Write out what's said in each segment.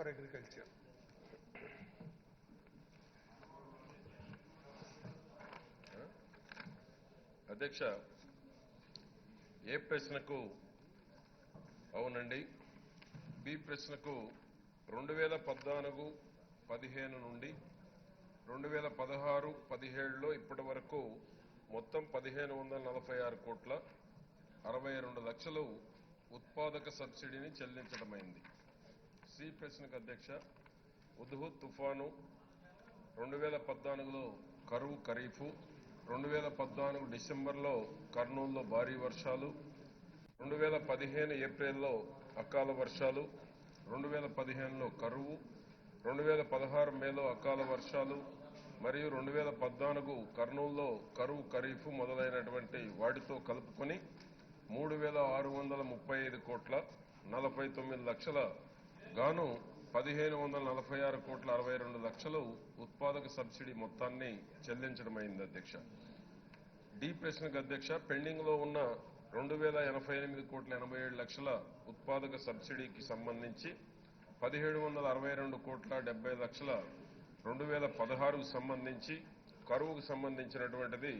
for Agriculture. అధ్యక్ష, ఏ ప్రశ్నకు అవునండి, బి ప్రశ్నకు 2014-15 నుండి 2016-17లో ఇప్పటి వరకు మొత్తం 1546 కోట్ల 62 లక్షలు ఉత్పాదక సబ్సిడీని చెల్లించడమైంది. సి ప్రశ్నకు అధ్యక్ష, ఉద్హుద్ తుఫాను, 2014లో కరువు ఖరీఫు, 2014 డిసెంబర్లో కర్నూలులో భారీ వర్షాలు, 2015 ఏప్రిల్లో అకాల వర్షాలు, 2015లో కరువు, 2016 మేలో అకాల వర్షాలు మరియు 2014 కర్నూలులో కరువు ఖరీఫు మొదలైనటువంటి వాటితో కలుపుకొని 3635 కోట్ల 49 లక్షల గాను 1546 కోట్ల 62 లక్షలు ఉత్పాదక సబ్సిడీ మొత్తాన్ని చెల్లించడమైంది. అధ్యక్ష, డి ప్రశ్నకు అధ్యక్ష, పెండింగ్ లో ఉన్న 2088 కోట్ల 87 లక్షల ఉత్పాదక సబ్సిడీకి సంబంధించి 1762 కోట్ల 70 లక్షల 2016కు సంబంధించి, కరువుకు సంబంధించినటువంటిది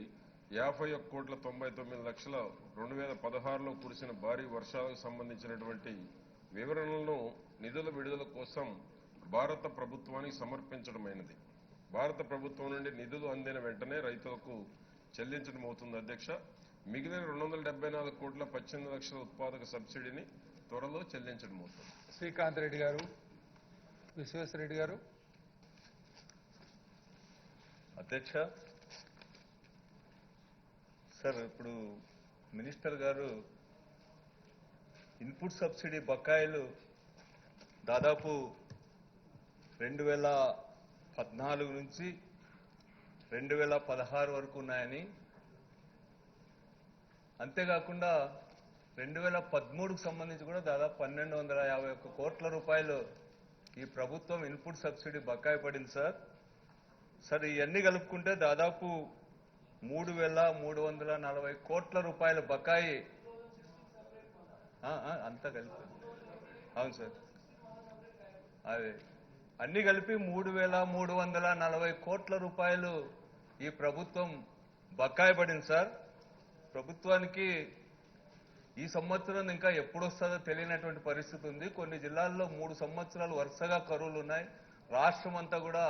51 కోట్ల 99 లక్షల 2016లో కురిసిన భారీ వర్షాలకు సంబంధించినటువంటి వివరణలను నిధుల విడుదల కోసం భారత ప్రభుత్వానికి సమర్పించడమైనది. భారత ప్రభుత్వం నుండి నిధులు అందిన వెంటనే రైతులకు చెల్లించడం అవుతుంది. అధ్యక్ష, మిగిలిన 274 కోట్ల 18 లక్షల ఉత్పాదక సబ్సిడీని త్వరలో చెల్లించడం అవుతుంది. శ్రీకాంత్ రెడ్డి గారు, విశ్వేశ్వరరెడ్డి గారు. అధ్యక్ష, సార్ ఇప్పుడు మినిస్టర్ గారు ఇన్పుట్ సబ్సిడీ బకాయిలు దాదాపు 2014 నుంచి 2016 వరకు ఉన్నాయని, అంతేకాకుండా 2013కు సంబంధించి కూడా దాదాపు 1251 కోట్ల రూపాయలు ఈ ప్రభుత్వం ఇన్పుట్ సబ్సిడీ బకాయి పడింది సార్. సార్ ఇవన్నీ కలుపుకుంటే దాదాపు 3340 కోట్ల రూపాయల బకాయి అంతా కలిపి. అవును సార్, అదే అన్ని కలిపి 3340 కోట్ల రూపాయలు ఈ ప్రభుత్వం బకాయి పడింది సార్. ప్రభుత్వానికి ఈ సంవత్సరం ఇంకా ఎప్పుడు వస్తుందో తెలియనటువంటి పరిస్థితి ఉంది. కొన్ని జిల్లాల్లో 3 సంవత్సరాలు వరుసగా కరువులు ఉన్నాయి. రాష్ట్రం అంతా కూడా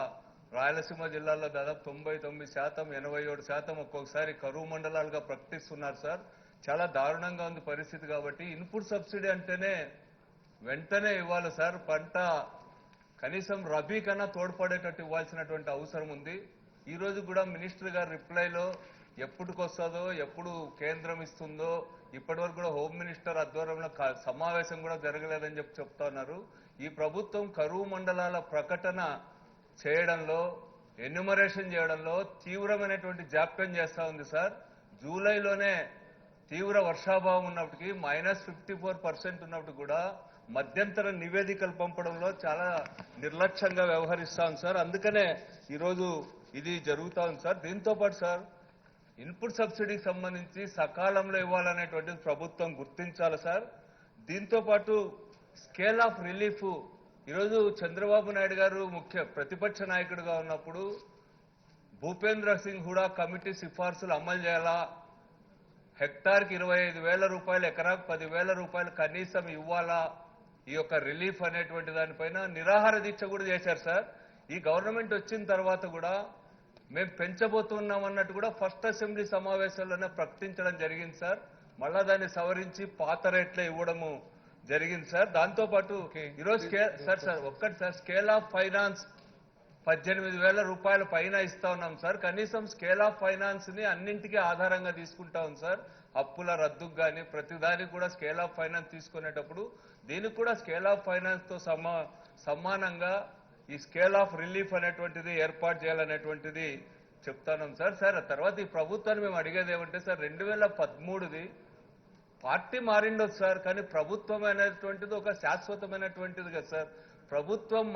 రాయలసీమ జిల్లాల్లో దాదాపు 99%, 87% ఒక్కొక్కసారి కరువు మండలాలుగా ప్రకటిస్తున్నారు సార్. చాలా దారుణంగా ఉంది పరిస్థితి. కాబట్టి ఇన్పుట్ సబ్సిడీ అంటేనే వెంటనే ఇవ్వాలి సార్. పంట కనీసం రబీ కన్నా తోడ్పడేటట్టు ఇవ్వాల్సినటువంటి అవసరం ఉంది. ఈ రోజు కూడా మినిస్టర్ గారు రిప్లైలో ఎప్పటికొస్తుందో, ఎప్పుడు కేంద్రం ఇస్తుందో, ఇప్పటివరకు కూడా హోమ్ మినిస్టర్ ఆధ్వర్యంలో సమావేశం కూడా జరగలేదని చెప్తా ఉన్నారు. ఈ ప్రభుత్వం కరువు మండలాల ప్రకటన చేయడంలో, ఎన్యుమరేషన్ చేయడంలో తీవ్రమైనటువంటి జాప్యం చేస్తా ఉంది సార్. జూలైలోనే తీవ్ర వర్షాభావం ఉన్నప్పటికీ -54% ఉన్నప్పుడు కూడా మధ్యంతర నివేదికలు పంపడంలో చాలా నిర్లక్ష్యంగా వ్యవహరిస్తా ఉంది సార్. అందుకనే ఈరోజు ఇది జరుగుతా ఉంది సార్. దీంతో పాటు సార్ ఇన్పుట్ సబ్సిడీకి సంబంధించి సకాలంలో ఇవ్వాలనేటువంటిది ప్రభుత్వం గుర్తించాలి సార్. దీంతో పాటు స్కేల్ ఆఫ్ రిలీఫ్ ఈరోజు చంద్రబాబు నాయుడు గారు ముఖ్య ప్రతిపక్ష నాయకుడిగా ఉన్నప్పుడు భూపేంద్ర సింగ్ హుడా కమిటీ సిఫార్సులు అమలు చేయాలా, హెక్టార్కి 25,000 రూపాయలు, ఎకరాకు 10,000 రూపాయలు కనీసం ఇవ్వాలా, ఈ యొక్క రిలీఫ్ అనేటువంటి దానిపైన నిరాహార దీక్ష కూడా చేశారు సార్. ఈ గవర్నమెంట్ వచ్చిన తర్వాత కూడా మేము పెంచబోతున్నాం అన్నట్టు కూడా ఫస్ట్ అసెంబ్లీ సమావేశాల్లోనే ప్రకటించడం జరిగింది సార్. మళ్ళా దాన్ని సవరించి పాత రేట్లే ఇవ్వడము జరిగింది సార్. దాంతో పాటు ఈరోజు ఒక్కటి సార్ స్కేల్ ఆఫ్ ఫైనాన్స్ 18,000 రూపాయల పైన ఇస్తా ఉన్నాం సార్. కనీసం స్కేల్ ఆఫ్ ఫైనాన్స్ ని అన్నింటికీ ఆధారంగా తీసుకుంటా ఉంది సార్. అప్పుల రద్దుకు కానీ ప్రతిదానికి కూడా స్కేల్ ఆఫ్ ఫైనాన్స్ తీసుకునేటప్పుడు దీనికి కూడా స్కేల్ ఆఫ్ ఫైనాన్స్ తో సమానంగా ఈ స్కేల్ ఆఫ్ రిలీఫ్ అనేటువంటిది ఏర్పాటు చేయాలనేటువంటిది చెప్తాను సార్. సార్ తర్వాత ఈ ప్రభుత్వాన్ని మేము అడిగేది ఏమంటే సార్ 2013ది పార్టీ మారిండొచ్చు సార్, కానీ ప్రభుత్వం అనేటువంటిది ఒక శాశ్వతమైనటువంటిది కదా సార్. ప్రభుత్వం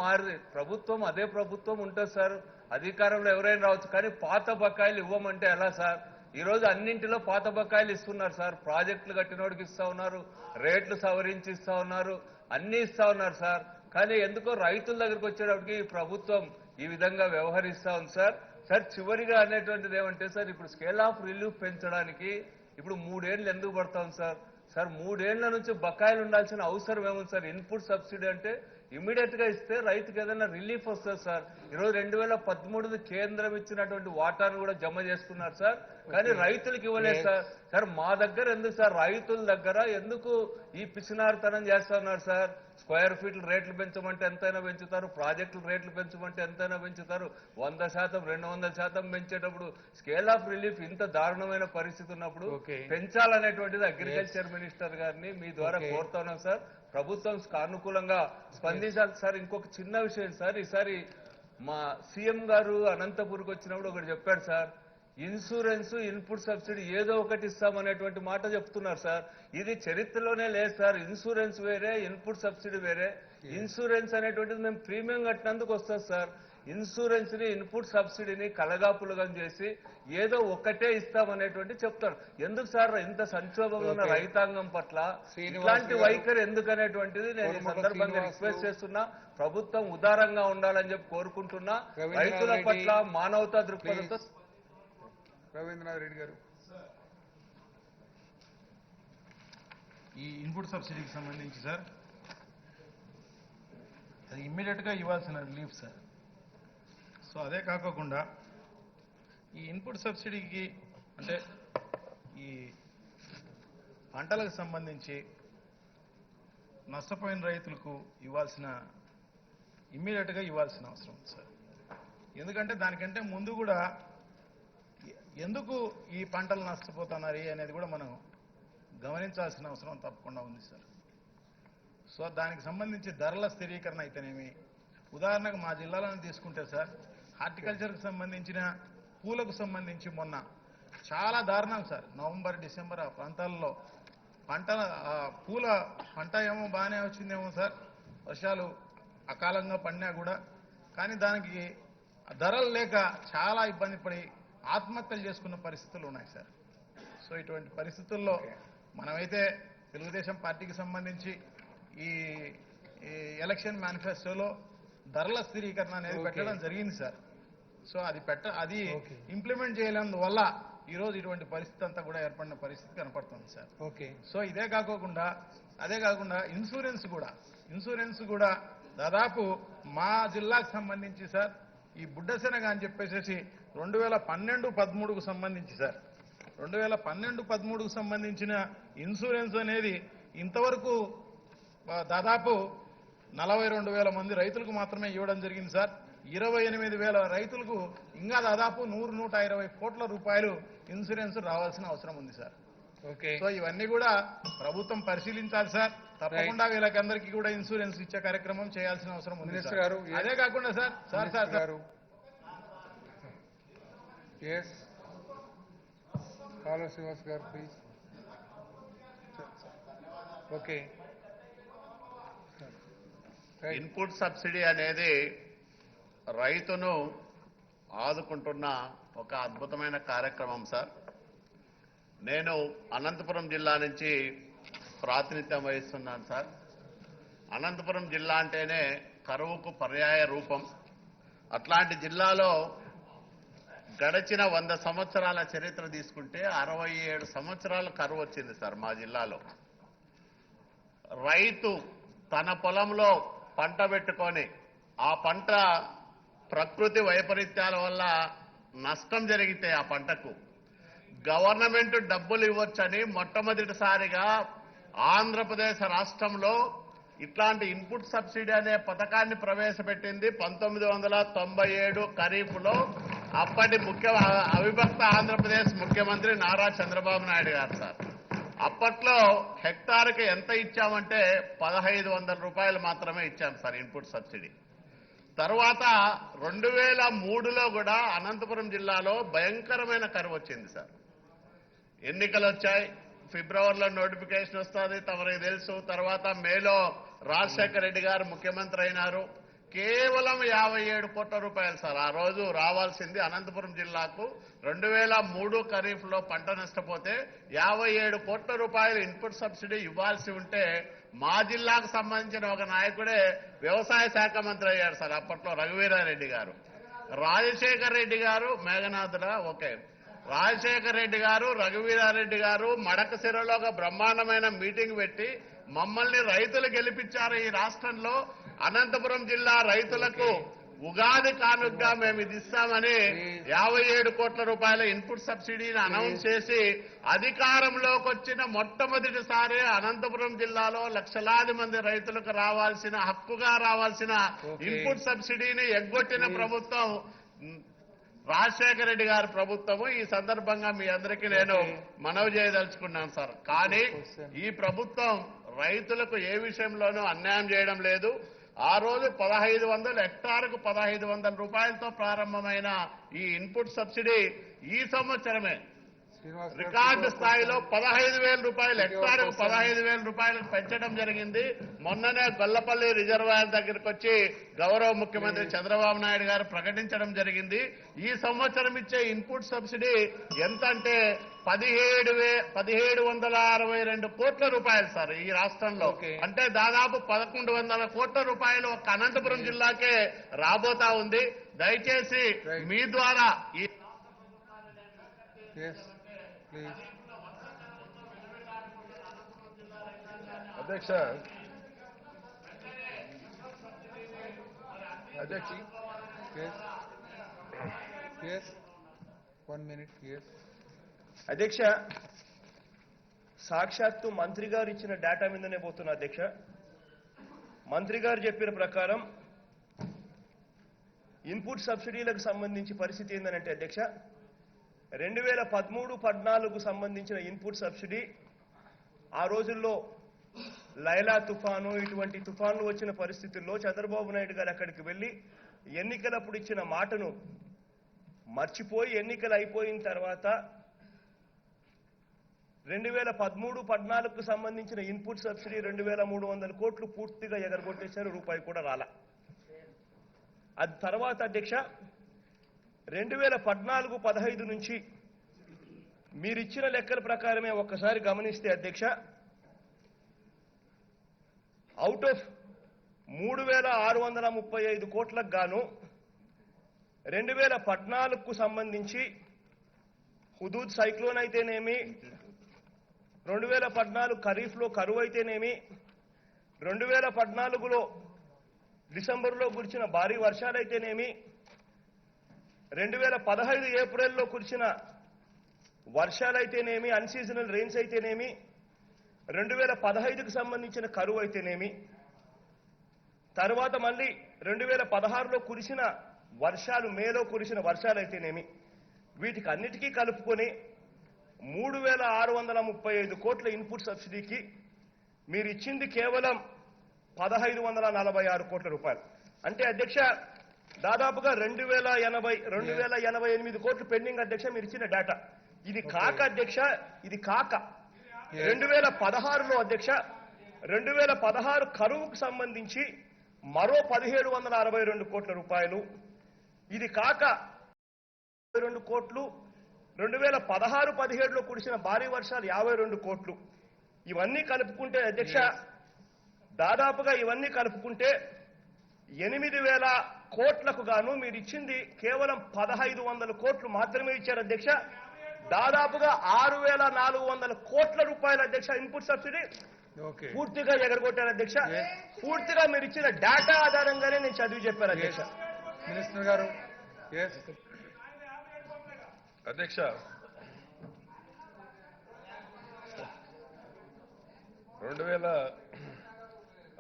అదే ప్రభుత్వం ఉంటుంది సార్. అధికారంలో ఎవరైనా రావచ్చు, కానీ పాత బకాయిలు ఇవ్వమంటే ఎలా సార్? ఈ రోజు అన్నింటిలో పాత బకాయిలు ఇస్తున్నారు సార్. ప్రాజెక్టులు కట్టినోడికి ఇస్తా ఉన్నారు, రేట్లు సవరించి ఇస్తా ఉన్నారు, అన్ని ఇస్తా ఉన్నారు సార్. కానీ ఎందుకో రైతుల దగ్గరికి వచ్చేటప్పటికి ఈ ప్రభుత్వం ఈ విధంగా వ్యవహరిస్తా ఉంది సార్. సార్ చివరిగా అనేటువంటిది ఏమంటే సార్, ఇప్పుడు స్కేల్ ఆఫ్ రిలీఫ్ పెంచడానికి ఇప్పుడు 3 ఏళ్ళు ఎందుకు పడతాం సార్? సార్ 3 ఏళ్ల నుంచి బకాయిలు ఉండాల్సిన అవసరం ఏముంది సార్? ఇన్పుట్ సబ్సిడీ అంటే ఇమీడియట్ గా ఇస్తే రైతుకి ఏదైనా రిలీఫ్ వస్తుంది సార్. ఈరోజు 2013 కేంద్రం ఇచ్చినటువంటి వాటాను కూడా జమ చేసుకున్నారు సార్, కానీ రైతులకు ఇవ్వలేదు సార్. సార్ మా దగ్గర ఎందుకు సార్, రైతుల దగ్గర ఎందుకు ఈ పిసినారితనం చేస్తా ఉన్నారు సార్? స్క్వేర్ ఫీట్లు రేట్లు పెంచమంటే ఎంతైనా పెంచుతారు, ప్రాజెక్టులు రేట్లు పెంచమంటే ఎంతైనా పెంచుతారు. 100%, 200% పెంచేటప్పుడు స్కేల్ ఆఫ్ రిలీఫ్ ఇంత దారుణమైన పరిస్థితి ఉన్నప్పుడు పెంచాలనేటువంటిది అగ్రికల్చర్ మినిస్టర్ గారిని మీ ద్వారా కోరుతున్నాం సార్. ప్రభుత్వం అనుకూలంగా స్పందించాలి సార్. ఇంకొక చిన్న విషయం సార్, ఈసారి మా సీఎం గారు అనంతపూర్కి వచ్చినప్పుడు ఒకటి చెప్పాడు సార్, ఇన్సూరెన్స్ ఇన్పుట్ సబ్సిడీ ఏదో ఒకటి ఇస్తామనేటువంటి మాట చెప్తున్నారు సార్. ఇది చరిత్రలోనే లేదు సార్. ఇన్సూరెన్స్ వేరే, ఇన్పుట్ సబ్సిడీ వేరే. ఇన్సూరెన్స్ అనేటువంటిది మేము ప్రీమియం కట్టినందుకు వస్తుంది సార్. ఇన్సూరెన్స్ ని ఇన్పుట్ సబ్సిడీని కలగాపులగా చేసి ఏదో ఒక్కటే ఇస్తామనేటువంటి చెప్తారు. ఎందుకు సార్ ఇంత సంక్షోభంలో ఉన్న రైతాంగం పట్ల ఇట్లాంటి వైఖరి ఎందుకనేటువంటిది నేను ఈ సందర్భంగా రిక్వెస్ట్ చేస్తున్నా. ప్రభుత్వం ఉదారంగా ఉండాలని చెప్పి కోరుకుంటున్నా. రైతుల పట్ల మానవతా దృక్పథంతో. రవీంద్రనాథ్ రెడ్డి గారు. ఈ ఇన్పుట్ సబ్సిడీకి సంబంధించి సార్, అది ఇమ్మీడియట్గా ఇవ్వాల్సిన రిలీఫ్ సార్. సో అదే కాకుండా ఈ ఇన్పుట్ సబ్సిడీకి అంటే ఈ పంటలకు సంబంధించి నష్టపోయిన రైతులకు ఇమ్మీడియట్గా ఇవ్వాల్సిన అవసరం ఉంది సార్. ఎందుకంటే దానికంటే ముందు కూడా ఎందుకు ఈ పంటలు నష్టపోతున్నారు అనేది కూడా మనం గమనించాల్సిన అవసరం తప్పకుండా ఉంది సార్. సో దానికి సంబంధించి ధరల స్థిరీకరణ అయితేనేమి, ఉదాహరణకు మా జిల్లాలను తీసుకుంటే సార్, హార్టికల్చర్కి సంబంధించిన పూలకు సంబంధించి మొన్న చాలా దారుణం సార్. నవంబర్, డిసెంబర్ ఆ ప్రాంతాల్లో పూల పంట ఏమో బాగానే వచ్చిందేమో సార్, వర్షాలు అకాలంగా పడినా కూడా, కానీ దానికి ధరలు లేక చాలా ఇబ్బంది పడి ఆత్మహత్యలు చేసుకున్న పరిస్థితులు ఉన్నాయి సార్. సో ఇటువంటి పరిస్థితుల్లో మనమైతే తెలుగుదేశం పార్టీకి సంబంధించి ఈ ఎలక్షన్ మేనిఫెస్టోలో ధరల స్థిరీకరణ అనేది పెట్టడం జరిగింది సార్. సో అది ఇంప్లిమెంట్ చేయలేందువల్ల ఈరోజు ఇటువంటి పరిస్థితి అంతా కూడా ఏర్పడిన పరిస్థితి కనపడుతుంది సార్. సో అదే కాకుండా ఇన్సూరెన్స్ కూడా దాదాపు మా జిల్లాకు సంబంధించి సార్, ఈ బుడ్డశనగ అని చెప్పేసి 2012-13కు సంబంధించి సార్, 2012-13కు సంబంధించిన ఇన్సూరెన్స్ అనేది ఇంతవరకు దాదాపు 42,000 మంది రైతులకు మాత్రమే ఇవ్వడం జరిగింది సార్. 28,000 రైతులకు ఇంకా దాదాపు 100-120 కోట్ల రూపాయలు ఇన్సూరెన్స్ రావాల్సిన అవసరం ఉంది సార్. సో ఇవన్నీ కూడా ప్రభుత్వం పరిశీలించాలి సార్. తప్పకుండా వీళ్ళకందరికీ కూడా ఇన్సూరెన్స్ ఇచ్చే కార్యక్రమం చేయాల్సిన అవసరం ఉంది సార్. అదే కాకుండా సార్ ఎస్ కాలువ శ్రీనివాస్ గారు ప్లీజ్. ఓకే, ఇన్పుట్ సబ్సిడీ అనేది రైతును ఆదుకుంటున్న ఒక అద్భుతమైన కార్యక్రమం సార్. నేను అనంతపురం జిల్లా నుంచి ప్రాతినిధ్యం వహిస్తున్నాను సార్. అనంతపురం జిల్లా అంటేనే కరువుకు పర్యాయ రూపం. అట్లాంటి జిల్లాలో గడిచిన 100 సంవత్సరాల చరిత్ర తీసుకుంటే 67 సంవత్సరాల కరువు వచ్చింది సార్ మా జిల్లాలో. రైతు తన పొలంలో పంట పెట్టుకొని ఆ పంట ప్రకృతి వైపరీత్యాల వల్ల నష్టం జరిగితే ఆ పంటకు గవర్నమెంట్ డబ్బులు ఇవ్వొచ్చని మొట్టమొదటిసారిగా ఆంధ్రప్రదేశ్ రాష్ట్రంలో ఇట్లాంటి ఇన్పుట్ సబ్సిడీ అనే పథకాన్ని ప్రవేశపెట్టింది 1997 ఖరీఫ్లో అప్పటి అవిభక్త ఆంధ్రప్రదేశ్ ముఖ్యమంత్రి నారా చంద్రబాబు నాయుడు గారు సార్. అప్పట్లో హెక్టార్కి ఎంత ఇచ్చామంటే 1,500 రూపాయలు మాత్రమే ఇచ్చాం సార్ ఇన్పుట్ సబ్సిడీ. తర్వాత 2003లో కూడా అనంతపురం జిల్లాలో భయంకరమైన కరువు వచ్చింది సార్. ఎన్నికలు వచ్చాయి, ఫిబ్రవరిలో నోటిఫికేషన్ వస్తుంది తమరికి తెలుసు. తర్వాత మేలో రాజశేఖర రెడ్డి గారు ముఖ్యమంత్రి అయినారు. కేవలం 57 కోట్ల రూపాయలు సార్. ఆ రోజు రావాల్సింది అనంతపురం జిల్లాకు 2003 ఖరీఫ్లో పంట నష్టపోతే 57 కోట్ల రూపాయలు ఇన్పుట్ సబ్సిడీ ఇవ్వాల్సి ఉంటే మా జిల్లాకు సంబంధించిన ఒక నాయకుడే వ్యవసాయ శాఖ మంత్రి అయ్యారు సార్ అప్పట్లో, రఘువీరారెడ్డి గారు. రాజశేఖర్ రెడ్డి గారు మేఘనాథుడా ఓకే, రాజశేఖర్ రెడ్డి గారు, రఘువీరారెడ్డి గారు మడకశిరలో ఒక బ్రహ్మాండమైన మీటింగ్ పెట్టి మమ్మల్ని రైతులు గెలిపించారు. ఈ రాష్ట్రంలో అనంతపురం జిల్లా రైతులకు ఉగాది కానుకగా మేము ఇది ఇస్తామని 57 కోట్ల రూపాయల ఇన్పుట్ సబ్సిడీని అనౌన్స్ చేసి అధికారంలోకి వచ్చిన మొట్టమొదటిసారి అనంతపురం జిల్లాలో లక్షలాది మంది రైతులకు రావాల్సిన హక్కుగా రావాల్సిన ఇన్పుట్ సబ్సిడీని ఎగ్గొట్టిన ప్రభుత్వం రాజశేఖర రెడ్డి గారి ప్రభుత్వము. ఈ సందర్భంగా మీ అందరికీ నేను మనవి చేయదలుచుకున్నాను సార్. కానీ ఈ ప్రభుత్వం రైతులకు ఏ విషయంలోనూ అన్యాయం చేయడం లేదు. ఆ రోజు 1500 హెక్టార్కు 1500 రూపాయలతో ప్రారంభమైన ఈ ఇన్పుట్ సబ్సిడీ ఈ సంవత్సరమే రికార్డు స్థాయిలో 15,000 రూపాయలు, హెక్టార్కు 15,000 రూపాయలకు పెంచడం జరిగింది. మొన్ననే గొల్లపల్లి రిజర్వాయర్ దగ్గరికి వచ్చి గౌరవ ముఖ్యమంత్రి చంద్రబాబు నాయుడు గారు ప్రకటించడం జరిగింది. ఈ సంవత్సరం ఇచ్చే ఇన్పుట్ సబ్సిడీ ఎంత అంటే 1762 కోట్ల రూపాయలు సార్ ఈ రాష్ట్రంలో. అంటే దాదాపు 1100 కోట్ల రూపాయలు ఒక అనంతపురం జిల్లాకే రాబోతా ఉంది. దయచేసి మీ ద్వారా ఈ అధ్యక్ష అధ్యక్ష, సాక్షాత్తు మంత్రి గారు ఇచ్చిన డేటా మీదనే పోతున్నా అధ్యక్ష. మంత్రి గారు చెప్పిన ప్రకారం ఇన్పుట్ సబ్సిడీలకు సంబంధించి పరిస్థితి ఏంటంటే అధ్యక్ష, 2013-14 సంబంధించిన ఇన్పుట్ సబ్సిడీ ఆ రోజుల్లో లైలా తుఫాను ఇటువంటి తుఫాన్లు వచ్చిన పరిస్థితుల్లో చంద్రబాబు నాయుడు గారు అక్కడికి వెళ్లి ఎన్నికలప్పుడు ఇచ్చిన మాటను మర్చిపోయి ఎన్నికలు అయిపోయిన తర్వాత 2013-14కు సంబంధించిన ఇన్పుట్ సబ్సిడీ 2300 కోట్లు పూర్తిగా ఎగరగొట్టేశారు. రూపాయి కూడా రాలా. అది తర్వాత అధ్యక్ష 2014-15 నుంచి మీరిచ్చిన లెక్కల ప్రకారమే ఒక్కసారి గమనిస్తే అధ్యక్ష, అవుట్ ఆఫ్ 3635 కోట్లకు గాను 2014కు సంబంధించి హుదూద్ సైక్లోన్ అయితేనేమి, 2014 ఖరీఫ్లో కరువు అయితేనేమి, 2014లో డిసెంబర్లో కురిసిన భారీ వర్షాలైతేనేమి, 2015 ఏప్రిల్లో కురిసిన వర్షాలైతేనేమి, అన్సీజనల్ రెయిన్స్ అయితేనేమి, 2015కు సంబంధించిన కరువు అయితేనేమి, తర్వాత మళ్ళీ 2016లో కురిసిన వర్షాలు, మేలో కురిసిన వర్షాలైతేనేమి, వీటికి అన్నిటికీ కలుపుకొని 3635 కోట్ల ఇన్పుట్ సబ్సిడీకి మీరు ఇచ్చింది కేవలం 1546 కోట్ల రూపాయలు. అంటే అధ్యక్ష దాదాపుగా 2088 కోట్లు పెండింగ్ అధ్యక్ష మీరు ఇచ్చిన డేటా. ఇది కాక అధ్యక్ష, ఇది కాక 2016లో అధ్యక్ష 2016 కరువుకు సంబంధించి మరో 1762 కోట్ల రూపాయలు. ఇది కాక 22 కోట్లు 2016-17లో కురిసిన భారీ వర్షాలు 52 కోట్లు. ఇవన్నీ కలుపుకుంటే అధ్యక్ష దాదాపుగా ఇవన్నీ కలుపుకుంటే 8000 కోట్లకు గాను మీరు ఇచ్చింది కేవలం 1500 కోట్లు మాత్రమే ఇచ్చారు అధ్యక్ష. దాదాపుగా 6400 కోట్ల రూపాయల అధ్యక్ష ఇన్పుట్ సబ్సిడీ పూర్తిగా ఎగరగొట్టారు అధ్యక్ష. పూర్తిగా మీరు ఇచ్చిన డేటా ఆధారంగానే నేను చదివి చెప్పాను అధ్యక్ష. మినిస్టర్ గారు అధ్యక్ష,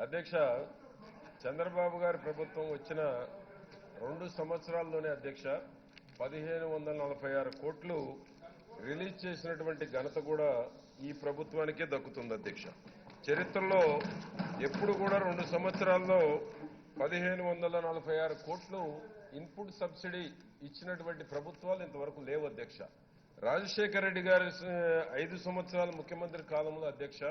అధ్యక్ష చంద్రబాబు గారి ప్రభుత్వం వచ్చిన 2 సంవత్సరాల్లోనే అధ్యక్ష 1546 కోట్లు రిలీజ్ చేసినటువంటి ఘనత కూడా ఈ ప్రభుత్వానికే దక్కుతుంది అధ్యక్ష. చరిత్రలో ఎప్పుడు కూడా 2 సంవత్సరాల్లో 1546 కోట్లు ఇన్పుట్ సబ్సిడీ ఇచ్చినటువంటి ప్రభుత్వాలు ఇంతవరకు లేవు అధ్యక్ష. రాజశేఖర రెడ్డి గారి 5 సంవత్సరాల ముఖ్యమంత్రి కాలంలో అధ్యక్ష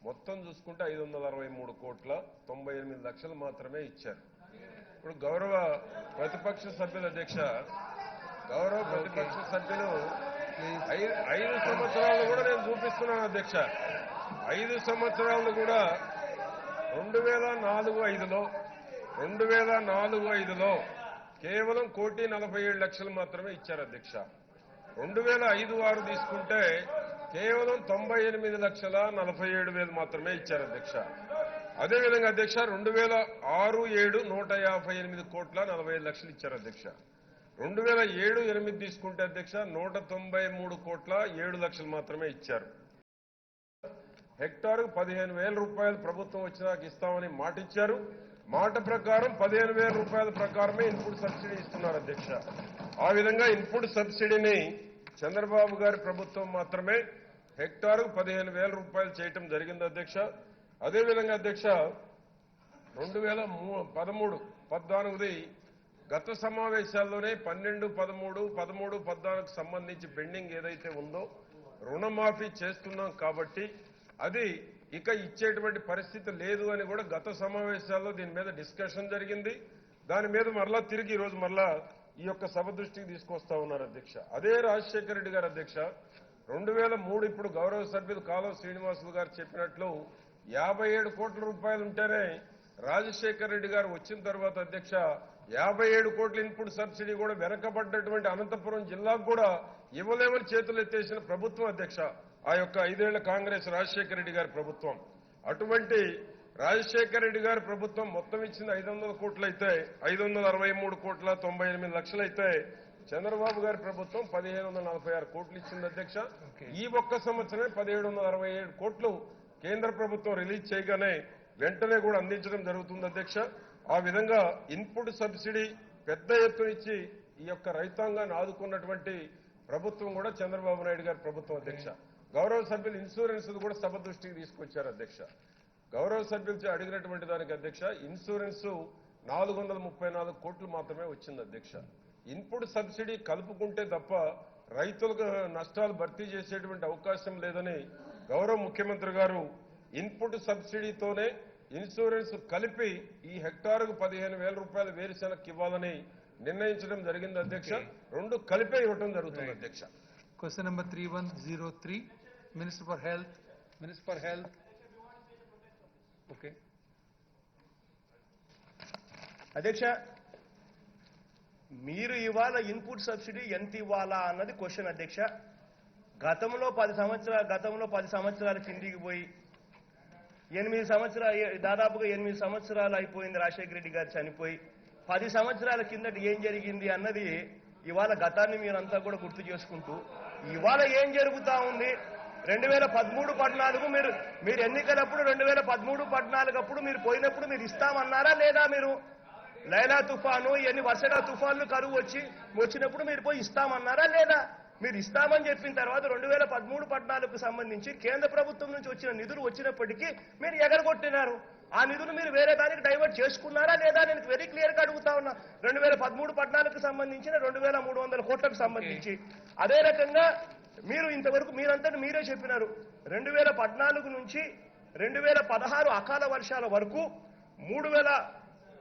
మొత్తం చూసుకుంటే 563 కోట్ల 98 లక్షలు మాత్రమే ఇచ్చారు. ఇప్పుడు గౌరవ ప్రతిపక్ష సభ్యుల అధ్యక్ష, గౌరవ ప్రతిపక్ష సభ్యులు 5 సంవత్సరాలు కూడా నేను చూపిస్తున్నాను అధ్యక్ష. 5 సంవత్సరాలు కూడా 2004-05లో కేవలం 1,47,00,000 మాత్రమే ఇచ్చారు అధ్యక్ష. 2005-06 తీసుకుంటే కేవలం 98,47,000 మాత్రమే ఇచ్చారు అధ్యక్ష. అదేవిధంగా అధ్యక్ష 2006-07 158,45,40,00,000 ఇచ్చారు అధ్యక్ష. 2007-08 తీసుకుంటే అధ్యక్ష 193,07,00,000 మాత్రమే ఇచ్చారు. హెక్టారుకు 15,000 రూపాయలు ప్రభుత్వం వచ్చినాక ఇస్తామని మాట ఇచ్చారు. మాట ప్రకారం 15,000 రూపాయల ప్రకారమే ఇన్పుట్ సబ్సిడీ ఇస్తున్నారు అధ్యక్ష. ఆ విధంగా ఇన్పుట్ సబ్సిడీని చంద్రబాబు గారి ప్రభుత్వం మాత్రమే హెక్టారుకు 15,000 రూపాయలు చేయటం జరిగింది అధ్యక్ష. అదేవిధంగా అధ్యక్ష 2013-14 గత సమావేశాల్లోనే 12-13-14 సంబంధించి పెండింగ్ ఏదైతే ఉందో రుణమాఫీ చేస్తున్నాం కాబట్టి అది ఇక ఇచ్చేటువంటి పరిస్థితి లేదు అని కూడా గత సమావేశాల్లో దీని మీద డిస్కషన్ జరిగింది. దాని మీద మరలా తిరిగి ఈరోజు మరలా ఈ యొక్క సభ దృష్టికి తీసుకొస్తా ఉన్నారు అధ్యక్ష. అదే రాజశేఖర రెడ్డి గారు అధ్యక్ష 2003 ఇప్పుడు గౌరవ సభ్యులు కాలువ శ్రీనివాసులు గారు చెప్పినట్లు 57 కోట్ల రూపాయలు ఉంటేనే రాజశేఖర రెడ్డి గారు వచ్చిన తర్వాత అధ్యక్ష 57 కోట్ల ఇన్పుట్ సబ్సిడీ కూడా వెనకబడ్డటువంటి అనంతపురం జిల్లాకు కూడా ఇవ్వలేమని చేతులు ఎత్తేసిన ప్రభుత్వం అధ్యక్ష ఆ యొక్క 5 ఏళ్ల కాంగ్రెస్ రాజశేఖర రెడ్డి గారి ప్రభుత్వం. అటువంటి రాజశేఖర రెడ్డి గారి ప్రభుత్వం మొత్తం ఇచ్చింది 500 కోట్లు అయితే 563,98,00,000 అయితే చంద్రబాబు గారి ప్రభుత్వం 1,546 కోట్లు ఇచ్చింది అధ్యక్ష. ఈ ఒక్క సంవత్సరమే 1,767 కోట్లు కేంద్ర ప్రభుత్వం రిలీజ్ చేయగానే వెంటనే కూడా అందించడం జరుగుతుంది అధ్యక్ష. ఆ విధంగా ఇన్పుట్ సబ్సిడీ పెద్ద ఎత్తున ఇచ్చి ఈ యొక్క రైతాంగాన్ని ఆదుకున్నటువంటి ప్రభుత్వం కూడా చంద్రబాబు నాయుడు గారి ప్రభుత్వం అధ్యక్ష. గౌరవ సభ్యులు ఇన్సూరెన్స్ కూడా సభ దృష్టికి తీసుకొచ్చారు అధ్యక్ష. గౌరవ సభ్యులు అడిగినటువంటి దానికి అధ్యక్ష ఇన్సూరెన్స్ 434 కోట్లు మాత్రమే వచ్చింది అధ్యక్ష. ఇన్పుట్ సబ్సిడీ కలుపుకుంటే తప్ప రైతులకు నష్టాలు భర్తీ చేసేటువంటి అవకాశం లేదని గౌరవ ముఖ్యమంత్రి గారు ఇన్పుట్ సబ్సిడీతోనే ఇన్సూరెన్స్ కలిపి ఈ హెక్టారుకు 15,000 రూపాయలు వేరుశెనగకి ఇవ్వాలని నిర్ణయించడం జరిగింది అధ్యక్ష. రెండు కలిపే ఇవ్వడం జరుగుతుంది అధ్యక్ష. Question number 3103, Minister for Health. Minister for Health. Okay. అధ్యక్ష, మీరు ఇవాళ ఇన్పుట్ సబ్సిడీ ఎంత ఇవ్వాలా అన్నది క్వశ్చన్ అధ్యక్ష. గతంలో 10 సంవత్సరాల కిందికి పోయి 8 సంవత్సరాలు దాదాపుగా 8 సంవత్సరాలు అయిపోయింది రాజశేఖర రెడ్డి గారు చనిపోయి. 10 సంవత్సరాల కిందట ఏం జరిగింది అన్నది ఇవాళ గతాన్ని మీరంతా కూడా గుర్తు చేసుకుంటూ ఇవాళ ఏం జరుగుతా ఉంది 2013-14 మీరు ఎన్నికలప్పుడు 2013-14 అప్పుడు మీరు పోయినప్పుడు మీరు ఇస్తామన్నారా లేదా? మీరు లైలా తుఫాను ఇవన్నీ వర్షగా తుఫాన్లు కరువు వచ్చినప్పుడు మీరు పోయి ఇస్తామన్నారా లేదా? మీరు ఇస్తామని చెప్పిన తర్వాత 2013-14కు సంబంధించి కేంద్ర ప్రభుత్వం నుంచి వచ్చిన నిధులు వచ్చినప్పటికీ మీరు ఎగరగొట్టినారు. ఆ నిధులు మీరు వేరే దానికి డైవర్ట్ చేసుకున్నారా లేదా? నేను వెరీ క్లియర్ గా అడుగుతా ఉన్నా. 2013-14కు సంబంధించిన 2,300 కోట్లకు సంబంధించి అదే రకంగా మీరు ఇంతవరకు మీరంతా మీరే చెప్పినారు 2014 నుంచి 2016 అకాల వర్షాల వరకు 3,000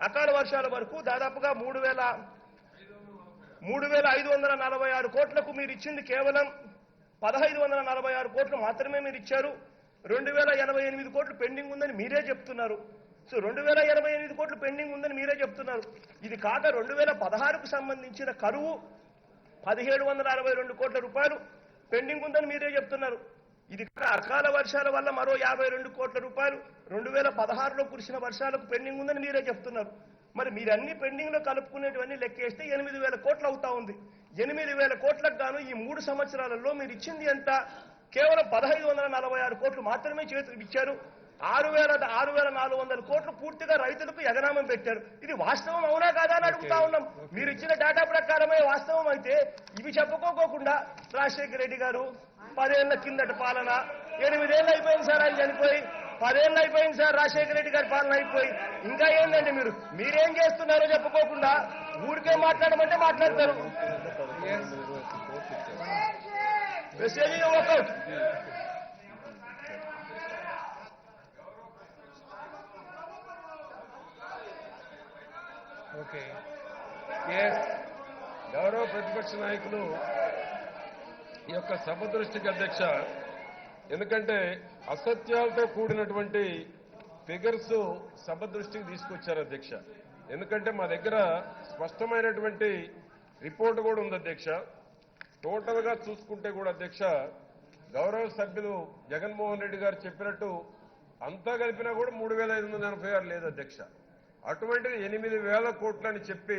అకాల వర్షాల వరకు దాదాపుగా 3,546 కోట్లకు మీరు ఇచ్చింది కేవలం 1,546 కోట్లు మాత్రమే మీరు ఇచ్చారు. 2,088 కోట్లు పెండింగ్ ఉందని మీరే చెప్తున్నారు. సో 2,088 కోట్లు పెండింగ్ ఉందని మీరే చెప్తున్నారు. ఇది కాక 2016కు సంబంధించిన కరువు 1,762 కోట్ల రూపాయలు పెండింగ్ ఉందని మీరే చెప్తున్నారు. ఇది కాక అకాల వర్షాల వల్ల మరో 52 కోట్ల రూపాయలు 2016లో కురిసిన వర్షాలకు పెండింగ్ ఉందని మీరే చెప్తున్నారు. మరి మీరన్ని పెండింగ్ లో కలుపుకునేటివన్నీ లెక్కేస్తే 8,000 కోట్లు అవుతా ఉంది. 8,000 కోట్లకు గాను ఈ 3 సంవత్సరాలలో మీరు ఇచ్చింది ఎంత? కేవలం 1,546 కోట్లు మాత్రమే చేతులు ఇచ్చారు. 6,400 కోట్లు పూర్తిగా రైతులకు ఎగనామం పెట్టారు. ఇది వాస్తవం అవునా కాదా అని అడుగుతా ఉన్నాం. మీరు ఇచ్చిన డేటా ప్రకారమే వాస్తవం అయితే ఇవి చెప్పుకోకుండా రాజశేఖర రెడ్డి గారు 10 ఏళ్ల కిందట పాలన 8 ఏళ్ళు అయిపోయింది సార్ ఆయన చనిపోయి, 10 ఏళ్ళు అయిపోయింది సార్ రాజశేఖర రెడ్డి గారి పాలన అయిపోయి. ఇంకా ఏంటండి మీరేం చేస్తున్నారో చెప్పుకోకుండా ఊరికే మాట్లాడమంటే మాట్లాడతారు. Message workout. Okay. గౌరవ ప్రతిపక్ష నాయకులు ఈ యొక్క సభ దృష్టికి అధ్యక్ష, ఎందుకంటే అసత్యాలతో కూడినటువంటి ఫిగర్స్ సభ దృష్టికి తీసుకొచ్చారు అధ్యక్ష. ఎందుకంటే మా దగ్గర స్పష్టమైనటువంటి రిపోర్ట్ కూడా ఉంది అధ్యక్ష. టోటల్ గా చూసుకుంటే కూడా అధ్యక్ష, గౌరవ సభ్యులు జగన్మోహన్ రెడ్డి గారు చెప్పినట్టు అంతా కలిపినా కూడా 3,586 లేదు అధ్యక్ష. అటువంటిది 8,000 కోట్లని చెప్పి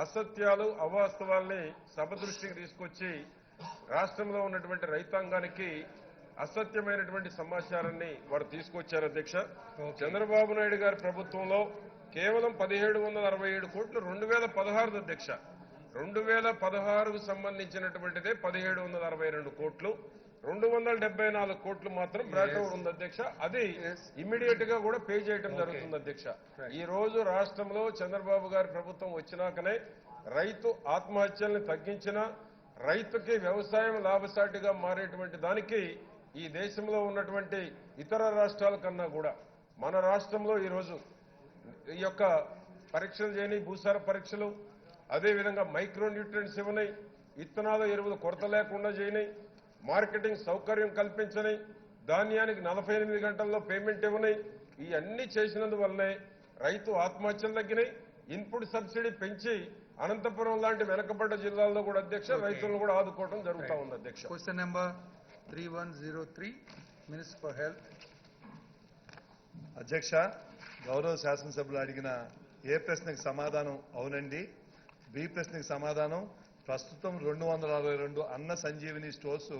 అసత్యాలు అవాస్తవాల్ని సభ దృష్టికి తీసుకొచ్చి రాష్ట్రంలో ఉన్నటువంటి రైతాంగానికి అసత్యమైనటువంటి సమాచారాన్ని వారు తీసుకొచ్చారు అధ్యక్ష. చంద్రబాబు నాయుడు గారి ప్రభుత్వంలో కేవలం 1,767 కోట్లు 2016 అధ్యక్ష. 2016కు సంబంధించినటువంటిదే 1,762 కోట్లు, 274 కోట్లు మాత్రం బ్రాట్ ఓవర్ ఉంది అధ్యక్ష. అది ఇమ్మీడియట్ గా కూడా పే చేయడం జరుగుతుంది అధ్యక్ష. ఈ రోజు రాష్ట్రంలో చంద్రబాబు గారి ప్రభుత్వం వచ్చినాకనే రైతు ఆత్మహత్యల్ని తగ్గించిన, రైతుకి వ్యవసాయం లాభసాటిగా మారేటువంటి దానికి ఈ దేశంలో ఉన్నటువంటి ఇతర రాష్ట్రాల కన్నా కూడా మన రాష్ట్రంలో ఈరోజు ఈ యొక్క పరీక్షలు చేయని, భూసార పరీక్షలు, అదేవిధంగా మైక్రో న్యూట్రియంట్స్ ఇవ్వని, విత్తనాలు ఎరువులు కొరత లేకుండా చేయని, మార్కెటింగ్ సౌకర్యం కల్పించని, ధాన్యానికి 48 గంటల్లో పేమెంట్ ఇవ్వని, ఈ అన్ని చేసినందువల్లనే రైతు ఆత్మహత్యలు తగ్గినాయి. ఇన్పుట్ సబ్సిడీ పెంచి అనంతపురం లాంటి వెనకబడ్డ జిల్లాల్లో కూడా అధ్యక్ష రైతులను కూడా ఆదుకోవడం జరుగుతూ ఉంది అధ్యక్ష. Question number 3103, Minister for Health. అధ్యక్ష, గౌరవ శాసనసభ్యులు అడిగిన ఏ ప్రశ్నకు సమాధానం అవునండి, బి ప్రశ్నకు సమాధానం ప్రస్తుతం 262 అన్న సంజీవిని స్టోర్స్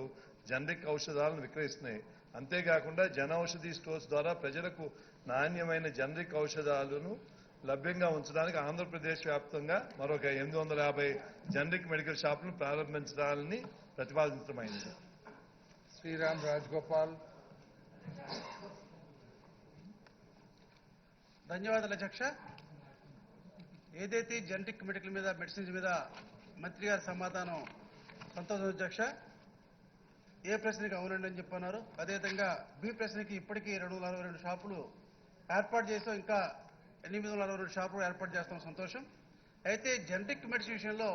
జనరిక్ ఔషధాలను విక్రయిస్తున్నాయి. అంతేకాకుండా జన ఔషధి స్టోర్స్ ద్వారా ప్రజలకు నాణ్యమైన జనరిక్ ఔషధాలను లభ్యంగా ఉంచడానికి ఆంధ్రప్రదేశ్ వ్యాప్తంగా మరొక 850 జనరిక్ మెడికల్ షాపులను ప్రారంభించాలని ప్రతిపాదించడమైంది. Sriram Rajgopal. ధన్యవాదాలు అధ్యక్ష. ఏదైతే జెనరిక్ మెడికల్ మీద, మెడిసిన్స్ మీద మంత్రి గారి సమాధానం సంతోషం అధ్యక్ష. ఏ ప్రశ్నకి అవునండి అని చెప్పన్నారు. అదేవిధంగా బి ప్రశ్నకి ఇప్పటికీ 242 షాపులు ఏర్పాటు చేస్తాం, ఇంకా 842 షాపులు ఏర్పాటు చేస్తాం, సంతోషం. అయితే జెనరిక్ మెడిసిన్ విషయంలో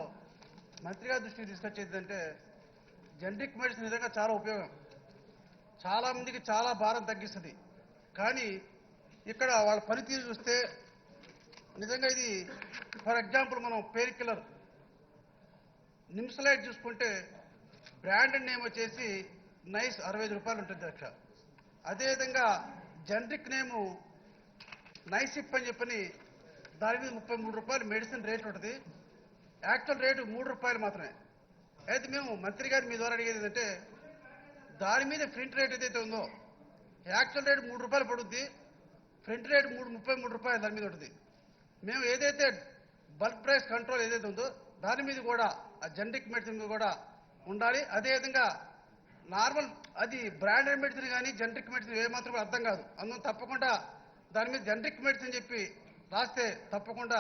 మంత్రి గారి దృష్టికి తీసుకొచ్చేదంటే జెనరిక్ మెడిసిన్ నిజంగా చాలా ఉపయోగం, చాలా మందికి చాలా భారం తగ్గిస్తుంది. కానీ ఇక్కడ వాళ్ళ పనితీరు చూస్తే నిజంగా ఇది ఫర్ ఎగ్జాంపుల్ మనం పెయిన్ కిల్లర్ నిమ్స్లైట్ చూసుకుంటే బ్రాండెడ్ నేమ్ వచ్చేసి నైస్ 65 రూపాయలు ఉంటుంది అధ్యక్ష. అదేవిధంగా జనరిక్ నేము నైసిప్ అని చెప్పని దాని మీద 33 రూపాయలు మెడిసిన్ రేట్ ఉంటుంది. యాక్చువల్ రేటు 3 రూపాయలు మాత్రమే. అయితే మేము మంత్రి గారు మీ ద్వారా అడిగేది ఏంటంటే దాని మీద ప్రింట్ రేట్ ఏదైతే ఉందో యాక్చువల్ రేటు 3 రూపాయలు పడుద్ది, ప్రింట్ రేట్ 33 రూపాయలు దాని మీద ఉంటుంది. మేము ఏదైతే బల్క్ ప్రైస్ కంట్రోల్ ఏదైతే ఉందో దాని మీద కూడా ఆ జనరిక్ మెడిసిన్ మీద కూడా ఉండాలి. అదేవిధంగా నార్మల్ అది బ్రాండెడ్ మెడిసిన్ కానీ జనరిక్ మెడిసిన్ ఏమాత్రం అర్థం కాదు. అందులో తప్పకుండా దాని మీద జనరిక్ మెడిసిన్ చెప్పి రాస్తే తప్పకుండా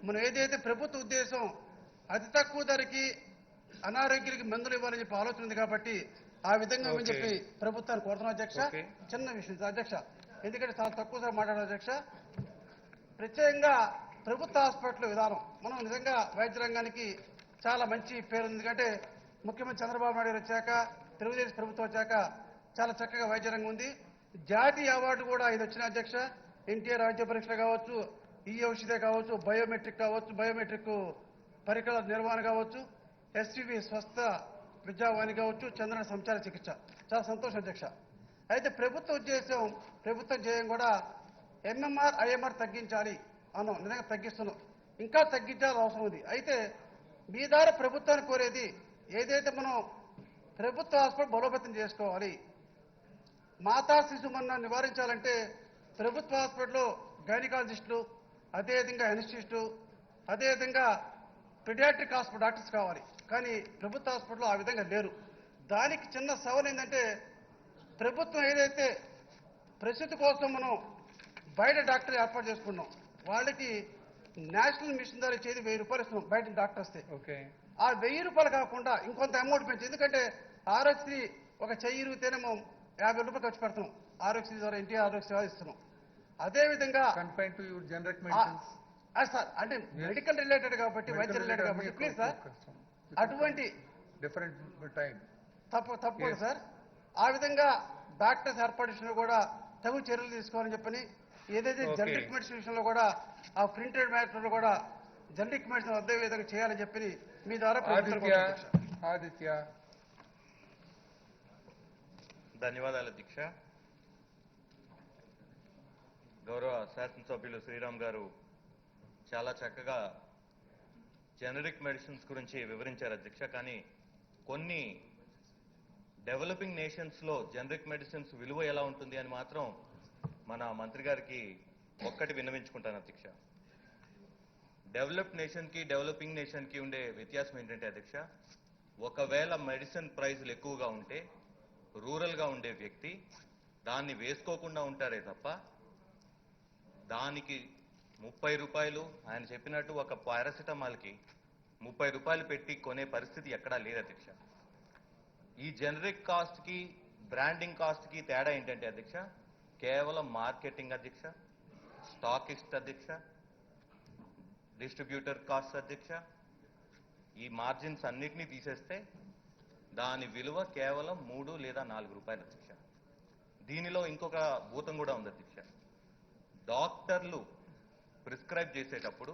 మనం ఏదైతే ప్రభుత్వ ఉద్దేశం అతి తక్కువ ధరకి అనారోగ్యానికి మందులు ఇవ్వాలని చెప్పి ఆలోచన ఉంది కాబట్టి ఆ విధంగా అని చెప్పి ప్రభుత్వాన్ని కోరుతున్నాం అధ్యక్ష. చిన్న విషయం అధ్యక్ష, ఎందుకంటే చాలా తక్కువ సార్ మాట్లాడారు అధ్యక్ష. ప్రత్యేకంగా ప్రభుత్వ హాస్పిటల్ విధానం మనం నిజంగా వైద్య రంగానికి చాలా మంచి పేరు ఉంది. ఎందుకంటే ముఖ్యమంత్రి చంద్రబాబు నాయుడు వచ్చాక, తెలుగుదేశం ప్రభుత్వం వచ్చాక చాలా చక్కగా వైద్య రంగం ఉంది. జాతీయ అవార్డు కూడా ఇది వచ్చిన అధ్యక్ష. ఎన్టీఆర్ వైద్య పరీక్షలు కావచ్చు, ఈ ఔషధే కావచ్చు, బయోమెట్రిక్ కావచ్చు, బయోమెట్రిక్ పరికరాల నిర్వహణ కావచ్చు, ఎస్టీవీ స్వస్థ విద్యావాణి కావచ్చు, చంద్రన సంచార చికిత్స. చాలా సంతోషం అధ్యక్ష. అయితే ప్రభుత్వ ఉద్దేశం, ప్రభుత్వం ధ్యేయం కూడా ఎంఎంఆర్ ఐఎంఆర్ తగ్గించాలి అన్నాం. నిజంగా తగ్గిస్తున్నాం, ఇంకా తగ్గించాల్సిన అవసరం ఉంది. అయితే మీ ద్వారా ప్రభుత్వాన్ని కోరేది ఏదైతే మనం ప్రభుత్వ హాస్పిటల్ బలోపేతం చేసుకోవాలి. మాతా శిశు మరణాన్ని నివారించాలంటే ప్రభుత్వ హాస్పిటల్లో గైనకాలజిస్టులు, అదేవిధంగా ఎనస్టిస్టు, అదేవిధంగా పిడియాట్రిక్ హాస్పిటల్ డాక్టర్స్ కావాలి. కానీ ప్రభుత్వ హాస్పిటల్లో ఆ విధంగా లేరు. దానికి చిన్న సవాల్ ఏంటంటే ప్రభుత్వం ఏదైతే ప్రసిద్ధి కోసం మనం బయట డాక్టర్ ఏర్పాటు చేసుకున్నాం, వాళ్ళకి నేషనల్ మిషన్ ద్వారా చేసి 1000 రూపాయలు ఇస్తున్నాం బయట డాక్టర్ వస్తే. ఆ 1000 రూపాయలు కాకుండా ఇంకొంత అమౌంట్ పెంచి, ఎందుకంటే ఆరోగ్యశ్రీ ఒక చెయ్యి ఇరిగితేనేమో 50 రూపాయలు ఖర్చు పెడుతున్నాం. ఆరోగ్యశ్రీ ద్వారా ఎన్టీఆర్ ఆరోగ్య సేవ ఇస్తున్నాం. అదేవిధంగా Confined to your generic medicines. Sir అంటే మెడికల్ రిలేటెడ్ కాబట్టి వైద్య రిలేటెడ్ కాబట్టి ప్లీజ్ సార్ అటువంటి different time. తప్పదు సార్. ఆ విధంగా డాక్టర్స్ ఏర్పాటు విషయంలో కూడా తగు చర్యలు తీసుకోవాలని చెప్పని ఏదైతే జనరిక్ మెడిసిన్ విషయంలో కూడా ఆ ప్రింటెడ్ మ్యాటర్ కూడా జనరిక్ మెడిసిన్ అదే విధంగా చేయాలని చెప్పి మీ ద్వారా ఆదిత్య ధన్యవాదాలు అధ్యక్ష. గౌరవ శాసనసభ్యులు శ్రీరామ్ గారు చాలా చక్కగా జనరిక్ మెడిసిన్స్ గురించి వివరించారు అధ్యక్ష. కానీ కొన్ని డెవలపింగ్ నేషన్స్ లో జనరిక్ మెడిసిన్స్ విలువ ఎలా ఉంటుంది అని మాత్రం మన మంత్రి గారికి ఒక్కటి విన్నవించుకుంటాను అధ్యక్ష. డెవలప్డ్ నేషన్ కి డెవలపింగ్ నేషన్ కి ఉండే వ్యత్యాసం ఏంటంటే అధ్యక్ష, ఒకవేళ మెడిసిన్ ప్రైజులు ఎక్కువగా ఉంటే రూరల్ గా ఉండే వ్యక్తి దాన్ని వేసుకోకుండా ఉంటారే తప్ప దానికి 30 రూపాయలు ఆయన చెప్పినట్టు ఒక పారాసిటమాల్ కి 30 రూపాయలు పెట్టి కొనే పరిస్థితి ఎక్కడా లేదు అధ్యక్ష. ఈ జనరిక్ కాస్ట్ కి బ్రాండింగ్ కాస్ట్ కి తేడా ఏంటంటే అధ్యక్ష, కేవలం మార్కెటింగ్ అధ్యక్ష, స్టాకిస్ట్ అధ్యక్ష, డిస్ట్రిబ్యూటర్ కాస్ట్ అధ్యక్ష. ఈ మార్జిన్స్ అన్నిటినీ తీసేస్తే దాని విలువ కేవలం 3 లేదా 4 రూపాయలు అధ్యక్ష. దీనిలో ఇంకొక భూతం కూడా ఉంది అధ్యక్ష. డాక్టర్లు ప్రిస్క్రైబ్ చేసేటప్పుడు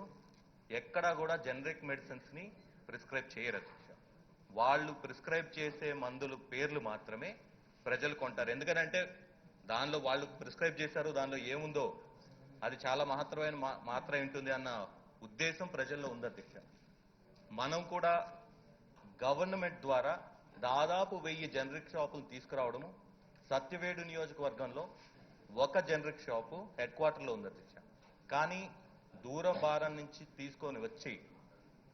ఎక్కడా కూడా జనరిక్ మెడిసిన్స్ ని ప్రిస్క్రైబ్ చేయరు అధ్యక్ష. వాళ్ళు ప్రిస్క్రైబ్ చేసే మందులు పేర్లు మాత్రమే ప్రజలు కొంటారు. ఎందుకంటే దానిలో వాళ్ళు ప్రిస్క్రైబ్ చేశారు, దానిలో ఏముందో అది చాలా మహత్తరమైన మాత్ర ఉంటుంది అన్న ఉద్దేశం ప్రజల్లో ఉంది అధ్యక్ష. మనం కూడా గవర్నమెంట్ ద్వారా దాదాపు 1000 జనరిక్ షాపులు తీసుకురావడము, సత్యవేడు నియోజకవర్గంలో ఒక జనరిక్ షాపు హెడ్ క్వార్టర్లో ఉంది అధ్యక్ష. కానీ దూర భారం నుంచి తీసుకొని వచ్చి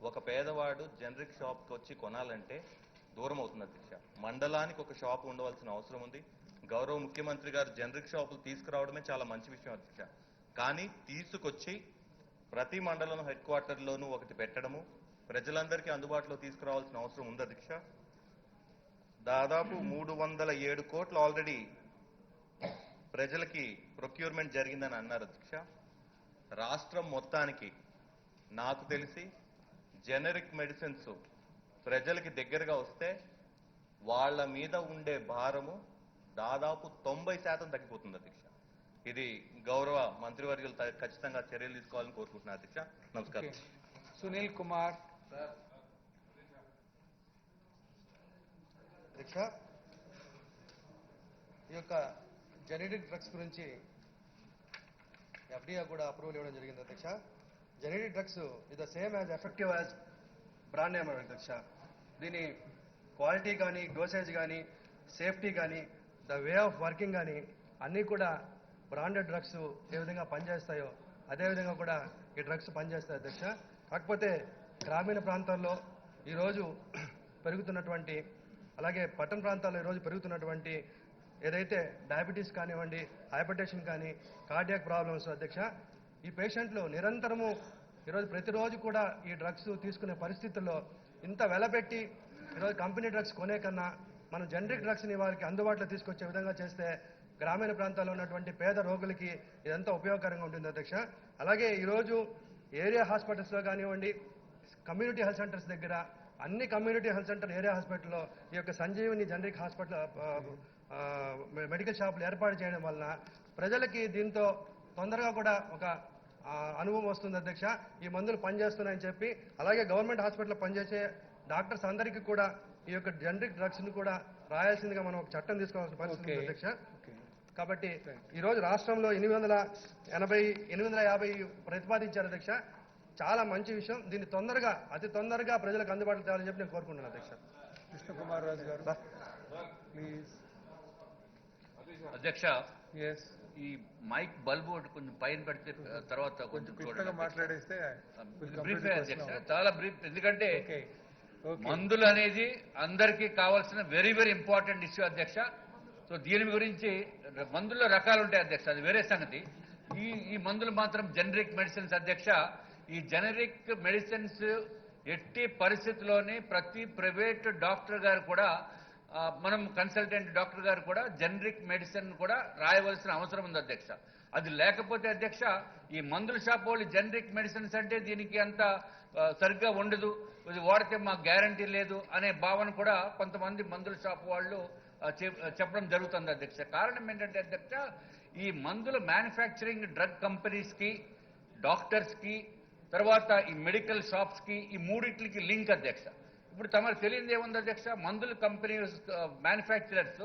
ఒక పేదవాడు జనరిక్ షాప్కి వచ్చి కొనాలంటే దూరం అవుతుంది అధ్యక్ష. మండలానికి ఒక షాపు ఉండవలసిన అవసరం ఉంది. గౌరవ ముఖ్యమంత్రి గారు జనరిక్ షాపులు తీసుకురావడమే చాలా మంచి విషయం అధ్యక్ష. కానీ తీసుకొచ్చి ప్రతి మండలం హెడ్ క్వార్టర్లోనూ ఒకటి పెట్టడము, ప్రజలందరికీ అందుబాటులో తీసుకురావాల్సిన అవసరం ఉంది అధ్యక్ష. దాదాపు 307 కోట్లు ఆల్రెడీ ప్రజలకి ప్రొక్యూర్మెంట్ జరిగిందని అన్నారు అధ్యక్ష. రాష్ట్రం మొత్తానికి నాకు తెలిసి జెనరిక్ మెడిసిన్స్ ప్రజలకి దగ్గరగా వస్తే వాళ్ళ మీద ఉండే భారము దాదాపు 90% తగ్గిపోతుంది అధ్యక్ష. ఇది గౌరవ మంత్రివర్యులు ఖచ్చితంగా చర్యలు తీసుకోవాలని కోరుకుంటున్నారు అధ్యక్ష. నమస్కారం. సునీల్ కుమార్. అధ్యక్ష, ఈ యొక్క జెనరిక్ డ్రగ్స్ గురించి ఎఫ్డీఏ కూడా అప్రూవల్ ఇవ్వడం జరిగింది అధ్యక్ష. Generic drugs is the same as effective as brand name అధ్యక్ష. దీని క్వాలిటీ కానీ, డోసేజ్ కానీ, సేఫ్టీ కానీ, ద వే ఆఫ్ వర్కింగ్ కానీ అన్నీ కూడా బ్రాండెడ్ డ్రగ్స్ ఏ విధంగా పనిచేస్తాయో అదేవిధంగా కూడా ఈ డ్రగ్స్ పనిచేస్తాయి అధ్యక్ష. కాకపోతే గ్రామీణ ప్రాంతాల్లో ఈరోజు పెరుగుతున్నటువంటి, అలాగే పట్టణ ప్రాంతాల్లో ఈరోజు పెరుగుతున్నటువంటి ఏదైతే డయాబెటీస్ కానివ్వండి, హైపర్టెన్షన్ కానీ, కార్డియాక్ ప్రాబ్లమ్స్ అధ్యక్ష, ఈ పేషెంట్లు నిరంతరము ఈరోజు ప్రతిరోజు కూడా ఈ డ్రగ్స్ తీసుకునే పరిస్థితుల్లో ఇంత వెలపెట్టి ఈరోజు కంపెనీ డ్రగ్స్ కొనే కన్నా మనం జనరిక్ డ్రగ్స్ని వారికి అందుబాటులో తీసుకొచ్చే విధంగా చేస్తే గ్రామీణ ప్రాంతాల్లో ఉన్నటువంటి పేద రోగులకి ఇదంతా ఉపయోగకరంగా ఉంటుంది అధ్యక్ష. అలాగే ఈరోజు ఏరియా హాస్పిటల్స్లో కానివ్వండి, కమ్యూనిటీ హెల్త్ సెంటర్స్ దగ్గర అన్ని కమ్యూనిటీ హెల్త్ సెంటర్, ఏరియా హాస్పిటల్లో ఈ యొక్క సంజీవని జనరిక్ హాస్పిటల్ మెడికల్ షాపులు ఏర్పాటు చేయడం వలన ప్రజలకి దీంతో తొందరగా కూడా ఒక అనుభవం వస్తుంది అధ్యక్ష. ఈ మందులు పనిచేస్తున్నాయని చెప్పి, అలాగే గవర్నమెంట్ హాస్పిటల్లో పనిచేసే డాక్టర్స్ అందరికీ కూడా ఈ యొక్క జనరిక్ డ్రగ్స్ ను కూడా రాయాల్సిందిగా మనం ఒక చట్టం తీసుకోవాల్సిన పరిస్థితి ఉంది అధ్యక్ష. కాబట్టి ఈరోజు రాష్ట్రంలో 850 ప్రతిపాదించారు అధ్యక్ష. చాలా మంచి విషయం. దీన్ని తొందరగా, అతి తొందరగా ప్రజలకు అందుబాటులో తేవాలని చెప్పి నేను కోరుకుంటున్నాను అధ్యక్ష. కృష్ణకుమార్ రాజు గారు ప్లీజ్. అధ్యక్ష, ఈ మైక్ బల్బ్ కొంచెం పైన పెడితే తర్వాత కొంచెం మాట్లాడేస్తే బ్రీఫ్ అధ్యక్ష, చాలా బ్రీఫ్. ఎందుకంటే మందులు అనేది అందరికీ కావాల్సిన వెరీ వెరీ ఇంపార్టెంట్ ఇష్యూ అధ్యక్ష. సో దీని గురించి మందుల్లో రకాలు ఉంటాయి అధ్యక్ష, అది వేరే సంగతి. ఈ మందులు మాత్రం జనరిక్ మెడిసిన్స్ అధ్యక్ష. ఈ జనరిక్ మెడిసిన్స్ ఎట్టి పరిస్థితుల్లోనే ప్రతి ప్రైవేట్ డాక్టర్ గారు కూడా, మనం కన్సల్టెంట్ డాక్టర్ గారు కూడా జనరిక్ మెడిసిన్ కూడా రాయవలసిన అవసరం ఉంది అధ్యక్ష. అది లేకపోతే అధ్యక్ష ఈ మందుల షాప్ వాళ్ళు జనరిక్ మెడిసిన్స్ అంటే దీనికి అంత సరిగ్గా ఉండదు, ఇది వాడితే మాకు గ్యారంటీ లేదు అనే భావన కూడా కొంతమంది మందుల షాప్ వాళ్ళు చెప్పడం జరుగుతుంది అధ్యక్ష. కారణం ఏంటంటే అధ్యక్ష ఈ మందుల మ్యానుఫ్యాక్చరింగ్ డ్రగ్ కంపెనీస్కి, డాక్టర్స్కి, తర్వాత ఈ మెడికల్ షాప్స్కి ఈ మూడింటికి లింక్ అధ్యక్ష. ఇప్పుడు తమకు తెలియదు ఏముంది అధ్యక్ష, మందుల కంపెనీస్ మ్యానుఫ్యాక్చరర్స్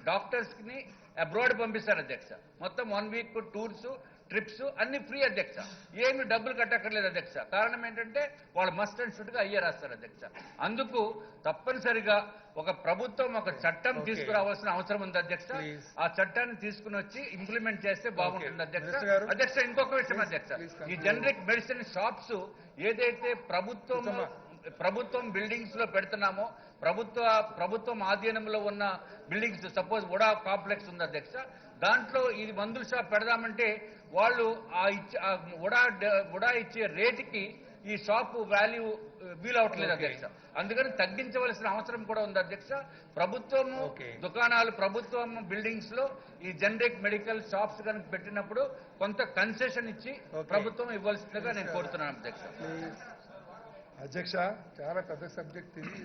డాక్టర్స్ని అబ్రాడ్ పంపిస్తారు అధ్యక్ష. మొత్తం 1 వీక్ టూర్స్, ట్రిప్స్ అన్ని ఫ్రీ అధ్యక్ష, ఏమి డబ్బులు కట్టక్కర్లేదు అధ్యక్ష. కారణం ఏంటంటే వాళ్ళు మస్ట్ అండ్ షుడ్గా అయ్యే రాస్తారు అధ్యక్ష. అందుకు తప్పనిసరిగా ఒక ప్రభుత్వం ఒక చట్టం తీసుకురావాల్సిన అవసరం ఉంది అధ్యక్ష. ఆ చట్టాన్ని తీసుకుని వచ్చి ఇంప్లిమెంట్ చేస్తే బాగుంటుంది అధ్యక్ష. అధ్యక్ష ఇంకొక విషయం అధ్యక్ష, ఈ జనరిక్ మెడిసిన్ షాప్స్ ఏదైతే ప్రభుత్వం బిల్డింగ్స్ లో పెడుతున్నామో, ప్రభుత్వం ఆధీనంలో ఉన్న బిల్డింగ్స్, సపోజ్ ఉడా కాంప్లెక్స్ ఉంది అధ్యక్ష, దాంట్లో ఇది మందుల షాప్ పెడదామంటే వాళ్ళు ఉడా ఇచ్చే రేటుకి ఈ షాప్ వాల్యూ వీలవట్లేదు అధ్యక్ష. అందుకని తగ్గించవలసిన అవసరం కూడా ఉంది అధ్యక్ష. ప్రభుత్వం దుకాణాలు, ప్రభుత్వం బిల్డింగ్స్ లో ఈ జనరిక్ మెడికల్ షాప్స్ కనుక పెట్టినప్పుడు కొంత కన్సెషన్ ఇచ్చి ప్రభుత్వం ఇవ్వాల్సిందిగా నేను కోరుతున్నాను అధ్యక్ష. అధ్యక్ష, చాలా పెద్ద సబ్జెక్ట్ ఇది.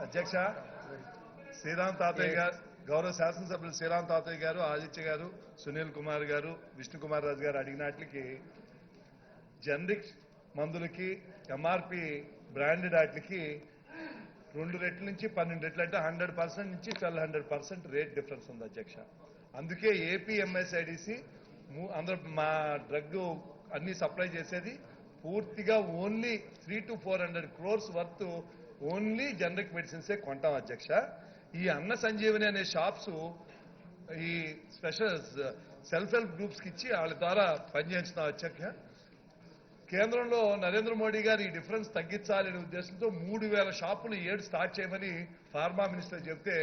అధ్యక్ష, శ్రీరామ్ తాతయ్య గారు, గౌరవ శాసనసభ్యులు శ్రీరామ్ తాతయ్య గారు, ఆదిత్య గారు, సునీల్ కుమార్ గారు, విష్ణు కుమార్ రాజు గారు అడిగినట్లకి జనరిక్ మందులకి ఎంఆర్పి బ్రాండెడ్ వాటికి 2 రెట్ల నుంచి 12 రెట్లు, అంటే 100% నుంచి 1200% రేట్ డిఫరెన్స్ ఉంది అధ్యక్ష. అందుకే ఏపీ ఎంఎస్ఐడిసి అందరూ మా డ్రగ్ అన్ని సప్లై చేసేది పూర్తిగా only 300 to 400 crores worth only generic మెడిసిన్సే కొంటాం అధ్యక్ష. ఈ అన్న సంజీవని అనే షాప్స్ ఈ స్పెషల్ సెల్ఫ్ హెల్ప్ గ్రూప్స్కి ఇచ్చి వాళ్ళ ద్వారా పనిచేస్తున్నాం అధ్యక్ష. కేంద్రంలో నరేంద్ర మోడీ గారు ఈ డిఫరెన్స్ తగ్గించాలనే ఉద్దేశంతో 3000 షాపులు 7 స్టార్ట్ చేయమని ఫార్మా మినిస్టర్ చెప్తే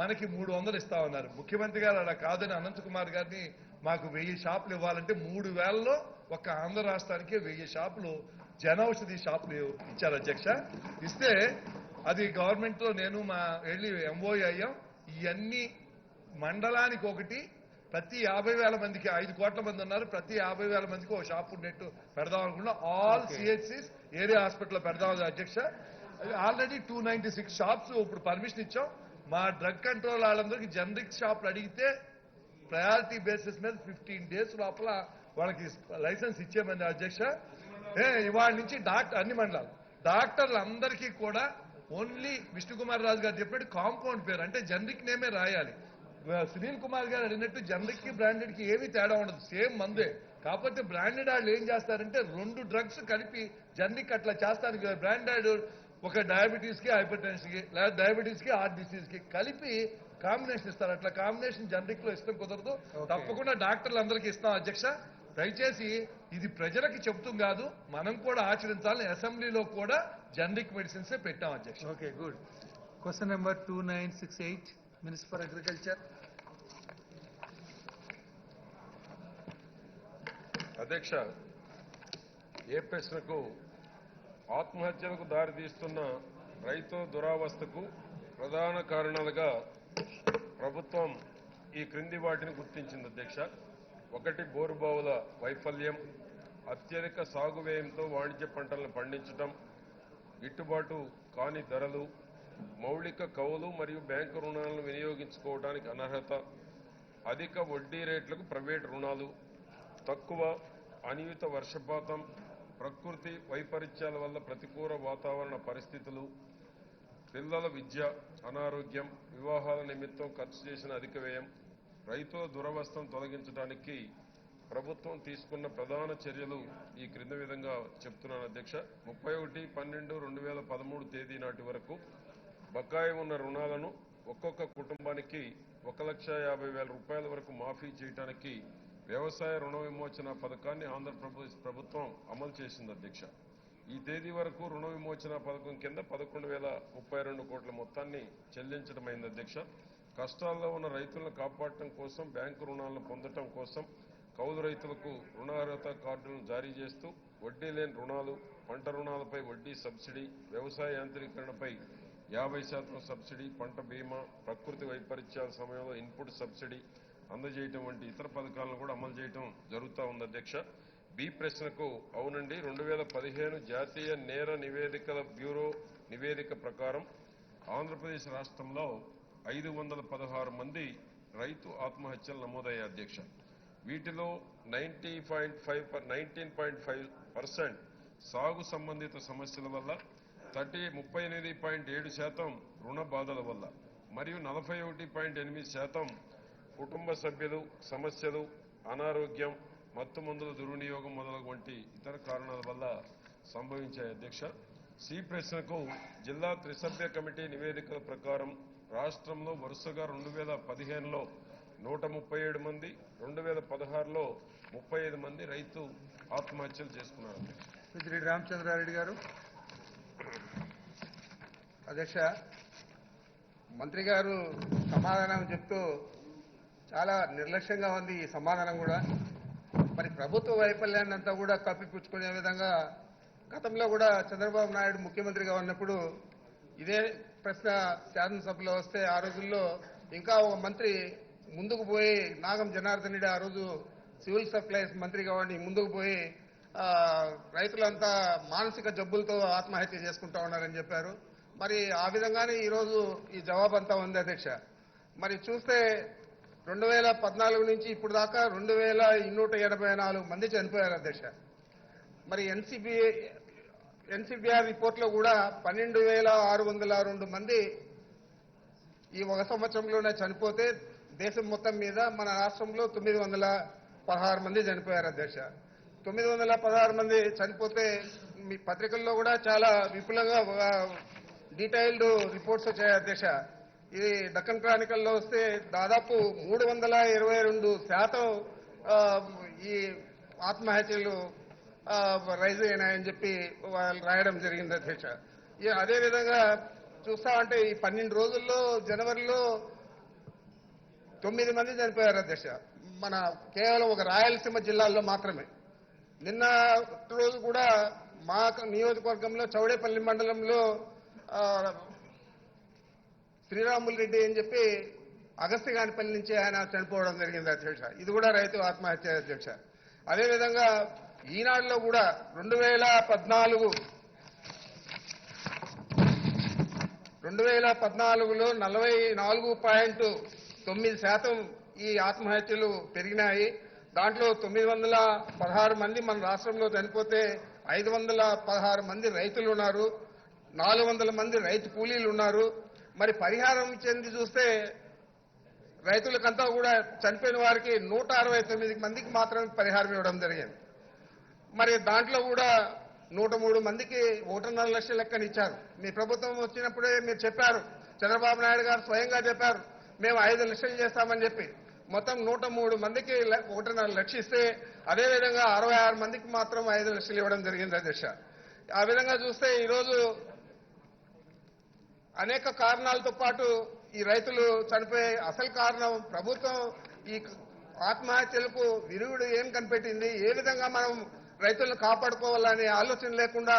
మనకి 300 ఇస్తామన్నారు. ముఖ్యమంత్రి గారు అలా కాదని అనంతకుమార్ గారిని మాకు 1000 షాపులు ఇవ్వాలంటే 3000లో ఒక ఆంధ్ర రాష్ట్రానికి 1000 షాపులు జనౌషధి షాపులు ఇచ్చారు అధ్యక్ష. ఇస్తే అది గవర్నమెంట్ లో నేను వెళ్ళి ఎంఓఈ అయ్యాం. ఇవన్నీ మండలానికి ఒకటి, ప్రతి 50,000 మందికి 5 కోట్ల మంది ఉన్నారు, ప్రతి 50,000 మందికి ఒక షాప్ ఉండేట్టు పెడదాం అనుకున్నాం. ఆల్ సిహెచ్సిస్ ఏరియా హాస్పిటల్లో పెడదాం అధ్యక్ష. ఆల్రెడీ 296 షాప్స్ ఇప్పుడు పర్మిషన్ ఇచ్చాం. మా డ్రగ్ కంట్రోల్ వాళ్ళందరికీ జనరిక్ షాపులు అడిగితే ప్రయారిటీ బేసిస్ మీద 15 days లోపల వాళ్ళకి లైసెన్స్ ఇచ్చేమని అధ్యక్ష. ఇవాళ నుంచి అన్ని మండలాలు డాక్టర్లు అందరికీ కూడా ఓన్లీ విష్ణు కుమార్ రాజు గారు చెప్పినట్టు కాంపౌండ్ పేరు అంటే జనరిక్ నేమే రాయాలి. సునీల్ కుమార్ గారు అడిగినట్టు జనరిక్ కి బ్రాండెడ్ కి ఏమీ తేడా ఉండదు, సేమ్ మందే. కాకపోతే బ్రాండెడ్ వాళ్ళు ఏం చేస్తారంటే 2 drugs కలిపి జనరిక్ అట్లా చేస్తారు. బ్రాండెడ్ ఒక డయాబెటీస్ కి, హైపర్ టెన్షన్ కి, లేదా డయాబెటీస్ కి, హార్ట్ డిసీజ్ కి కలిపి కాంబినేషన్ ఇస్తారు. అట్లా కాంబినేషన్ జనరిక్ లో ఇష్టం కుదరదు. తప్పకుండా డాక్టర్లు అందరికీ ఇస్తాం అధ్యక్ష. దయచేసి ఇది ప్రజలకి చెప్తాం కాదు, మనం కూడా ఆచరించాలని అసెంబ్లీలో కూడా జనరిక్ మెడిసిన్సే పెట్టాం అధ్యక్ష. Okay, good. Question number 2968, minister for agriculture. అధ్యక్ష, ఏ ప్రశ్నకు ఆత్మహత్యలకు దారితీస్తున్న రైతు దురావస్థకు ప్రధాన కారణాలుగా ప్రభుత్వం ఈ క్రింది వాటిని గుర్తించింది అధ్యక్ష. 1, బోరుబావుల వైఫల్యం, అత్యధిక సాగు వ్యయంతో వాణిజ్య పంటలను పండించడం, గిట్టుబాటు కాని ధరలు, మౌలిక కౌలు మరియు బ్యాంకు రుణాలను వినియోగించుకోవడానికి అనర్హత, అధిక వడ్డీ రేట్లకు ప్రైవేట్ రుణాలు, తక్కువ అనియమిత వర్షపాతం, ప్రకృతి వైపరీత్యాల వల్ల ప్రతికూల వాతావరణ పరిస్థితులు, పిల్లల విద్య, అనారోగ్యం, వివాహాల నిమిత్తం ఖర్చు చేసిన అధిక వ్యయం, రైతుల దురవస్థను తొలగించడానికి ప్రభుత్వం తీసుకున్న ప్రధాన చర్యలు ఈ క్రింది విధంగా చెప్తున్నాను అధ్యక్ష. 31/12/2013 తేదీ నాటి వరకు బకాయి ఉన్న రుణాలను ఒక్కొక్క కుటుంబానికి 1,50,000 రూపాయల వరకు మాఫీ చేయడానికి వ్యవసాయ రుణ విమోచన పథకాన్ని ఆంధ్రప్రదేశ్ ప్రభుత్వం అమలు చేసింది అధ్యక్ష. ఈ తేదీ వరకు రుణ విమోచన పథకం కింద 11,032 కోట్ల మొత్తాన్ని చెల్లించడమైంది అధ్యక్ష. కష్టాల్లో ఉన్న రైతులను కాపాడటం కోసం, బ్యాంకు రుణాలను పొందటం కోసం కౌలు రైతులకు రుణార్హత కార్డులను జారీ చేస్తూ వడ్డీ లేని రుణాలు, పంట రుణాలపై వడ్డీ సబ్సిడీ, వ్యవసాయ యాంత్రీకరణపై 50% సబ్సిడీ, పంట బీమా, ప్రకృతి వైపరీత్యాల సమయంలో ఇన్పుట్ సబ్సిడీ, అందజేయటం వంటి ఇతర పథకాలను కూడా అమలు చేయటం జరుగుతూ ఉంది అధ్యక్ష. బి ప్రశ్నకు అవునండి. 2015 జాతీయ నేర నివేదికల బ్యూరో నివేదిక ప్రకారం ఆంధ్రప్రదేశ్ రాష్ట్రంలో 516 మంది రైతు ఆత్మహత్యలు నమోదయ్యాయి అధ్యక్ష. వీటిలో 19.5% సాగు సంబంధిత సమస్యల వల్ల, 38.7% రుణ బాధల వల్ల మరియు 41.8% కుటుంబ సభ్యులు సమస్యలు, అనారోగ్యం, మత్తు మందుల దుర్వినియోగం మొదలగు వంటి ఇతర కారణాల వల్ల సంభవించాయి అధ్యక్ష. సి ప్రశ్నకు జిల్లా త్రిసభ్య కమిటీ నివేదికల ప్రకారం రాష్ట్రంలో వరుసగా 2015లో 137 మంది, 2016లో 35 మంది రైతు ఆత్మహత్యలు చేసుకున్నారు అధ్యక్ష. పెద్దిరెడ్డి రామచంద్రారెడ్డి గారు. అధ్యక్ష, మంత్రి గారు సమాధానం చెప్తూ చాలా నిర్లక్ష్యంగా ఉంది ఈ సమాధానం కూడా. మరి ప్రభుత్వ వైఫల్యాన్ని అంతా కూడా కప్పిపుచ్చుకునే విధంగా గతంలో కూడా చంద్రబాబు నాయుడు ముఖ్యమంత్రిగా ఉన్నప్పుడు ఇదే ప్రశ్న శాసనసభలో వస్తే ఆ రోజుల్లో ఇంకా ఒక మంత్రి ముందుకు పోయి, నాగం జనార్దన్ రెడ్డి ఆ రోజు సివిల్ సప్లైస్ మంత్రిగా ఉండి ముందుకు పోయి రైతులంతా మానసిక జబ్బులతో ఆత్మహత్య చేసుకుంటా ఉన్నారని చెప్పారు. మరి ఆ విధంగానే ఈరోజు ఈ జవాబంతా ఉంది అధ్యక్ష. మరి చూస్తే 2014 నుంచి ఇప్పుడు దాకా 2184 మంది చనిపోయారు అధ్యక్ష. మరి ఎన్సిబిఆర్ రిపోర్ట్లో కూడా 12,602 మంది ఈ ఒక సంవత్సరంలోనే చనిపోతే దేశం మొత్తం మీద మన రాష్ట్రంలో 916 మంది చనిపోయారు అధ్యక్ష. 916 మంది చనిపోతే మీ పత్రికల్లో కూడా చాలా విపులంగా డీటెయిల్డ్ రిపోర్ట్స్ వచ్చాయి అధ్యక్ష. ఇది డక్కన్ క్రానికల్లో వస్తే దాదాపు 322% ఈ ఆత్మహత్యలు రైజ్ అయినాయని చెప్పి వాళ్ళు రాయడం జరిగింది అధ్యక్ష. అదేవిధంగా చూస్తా అంటే ఈ 12 రోజుల్లో జనవరిలో 9 మంది చనిపోయారు అధ్యక్ష. మన కేవలం ఒక రాయలసీమ జిల్లాల్లో మాత్రమే. నిన్న రోజు కూడా మా నియోజకవర్గంలో చౌడేపల్లి మండలంలో శ్రీరాములు రెడ్డి అని చెప్పి అగస్త్యగానిపల్లి నుంచి ఆయన చనిపోవడం జరిగింది అధ్యక్ష. ఇది కూడా రైతు ఆత్మహత్య అధ్యక్ష. అదేవిధంగా ఈనాడులో కూడా 2014లో 44.9% ఈ ఆత్మహత్యలు పెరిగినాయి. దాంట్లో 916 మంది మన రాష్ట్రంలో చనిపోతే 516 మంది రైతులు ఉన్నారు, 400 మంది రైతు కూలీలు ఉన్నారు. మరి పరిహారం చెంది చూస్తే రైతులకంతా కూడా చనిపోయిన వారికి 169 మందికి మాత్రమే పరిహారం ఇవ్వడం జరిగింది. మరి దాంట్లో కూడా 103 మందికి 1.5 లక్షల లెక్కన ఇచ్చారు. మీ ప్రభుత్వం వచ్చినప్పుడే మీరు చెప్పారు, చంద్రబాబు నాయుడు గారు స్వయంగా చెప్పారు మేము 5 లక్షలు చేస్తామని చెప్పి. మొత్తం 103 మందికి 1.5 లక్షలు ఇస్తే అదేవిధంగా 66 మందికి మాత్రం 5 లక్షలు ఇవ్వడం జరిగింది అధ్యక్ష. ఆ విధంగా చూస్తే ఈరోజు అనేక కారణాలతో పాటు ఈ రైతులు చనిపోయే అసలు కారణం ప్రభుత్వం ఈ ఆత్మహత్యలకు విరుగుడు ఏం కనిపెట్టింది, ఏ విధంగా మనం రైతులను కాపాడుకోవాలనే ఆలోచన లేకుండా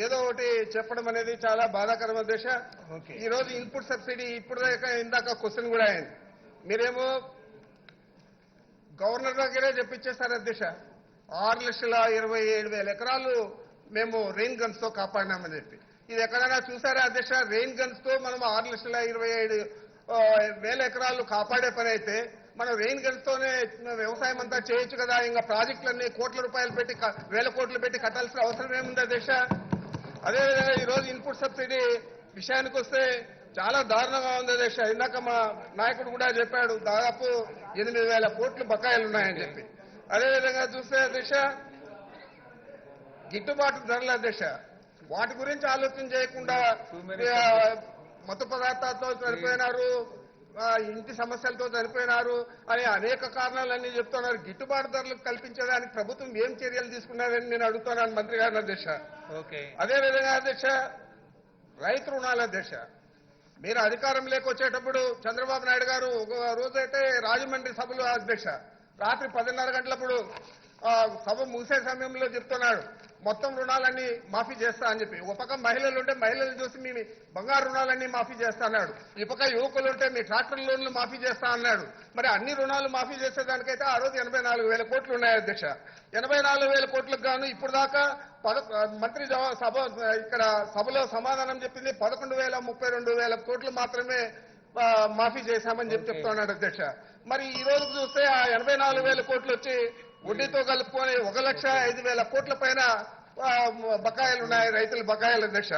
ఏదో ఒకటి చెప్పడం అనేది చాలా బాధాకరం అధ్యక్ష. ఈ రోజు ఇన్పుట్ సబ్సిడీ ఇప్పుడు ఇందాక క్వశ్చన్ కూడా అయింది. మీరేమో గవర్నర్ దగ్గరే చెప్పించేస్తారు అధ్యక్ష. 6,27,000 ఎకరాలు మేము రెయిన్ గన్స్ తో కాపాడినామని చెప్పి. ఇది ఎక్కడైనా చూసారా అధ్యక్ష? రెయిన్ గన్స్ తో మనం 6,27,000 ఎకరాలు కాపాడే పని అయితే మనం రెయిన్ గన్స్ తోనే వ్యవసాయం అంతా చేయొచ్చు కదా. ఇంకా ప్రాజెక్టులన్నీ కోట్ల రూపాయలు పెట్టి 1,000 కోట్లు పెట్టి కట్టాల్సిన అవసరం ఏముంది అధ్యక్ష? అదేవిధంగా ఈ రోజు ఇన్పుట్ సబ్సిడీ విషయానికి వస్తే చాలా దారుణంగా ఉంది అధ్యక్ష. ఇందాక మా నాయకుడు కూడా చెప్పాడు దాదాపు 8,000 కోట్లు బకాయిలు ఉన్నాయని చెప్పి. అదేవిధంగా చూస్తే అధ్యక్ష గిట్టుబాటు ధరల అధ్యక్ష వాటి గురించి ఆలోచన చేయకుండా మత్తు పదార్థాలతో చనిపోయినారు, ఇంటి సమస్యలతో చనిపోయినారు అని అనేక కారణాలన్నీ చెప్తున్నారు. గిట్టుబాటు ధరలు కల్పించడానికి ప్రభుత్వం ఏం చర్యలు తీసుకున్నారని నేను అడుగుతున్నాను మంత్రి గారిని అధ్యక్ష. అదేవిధంగా అధ్యక్ష రైతు రుణాల అధ్యక్ష మీరు అధికారంలోకి వచ్చేటప్పుడు చంద్రబాబు నాయుడు గారు ఒక రోజైతే రాజమండ్రి సభలో అధ్యక్ష రాత్రి 10:30 గంటలప్పుడు సభ ముగిసే సమయంలో చెప్తున్నాడు మొత్తం రుణాలన్నీ మాఫీ చేస్తా అని చెప్పి. ఒక పక్క మహిళలు ఉంటే మహిళలు చూసి మీ బంగారు రుణాలన్నీ మాఫీ చేస్తా అన్నాడు. ఈ పక్క యువకులు ఉంటే మీ ట్రాక్టర్ లోన్లు మాఫీ చేస్తా అన్నాడు. మరి అన్ని రుణాలు మాఫీ చేసేదానికైతే ఆ రోజు 84,000 కోట్లు ఉన్నాయి అధ్యక్ష. 84,000 కోట్లకు గాను ఇప్పుడు దాకా మంత్రి ఇక్కడ సభలో సమాధానం చెప్పింది 11,32,000 కోట్లు మాత్రమే మాఫీ చేశామని చెప్తున్నాడు అధ్యక్ష. మరి ఈ రోజు చూస్తే ఆ 84,000 కోట్లు వచ్చి వడ్డీతో కలుపుకొని 1,05,000 కోట్ల పైన బకాయిలు ఉన్నాయి, రైతుల బకాయిలు అధ్యక్ష.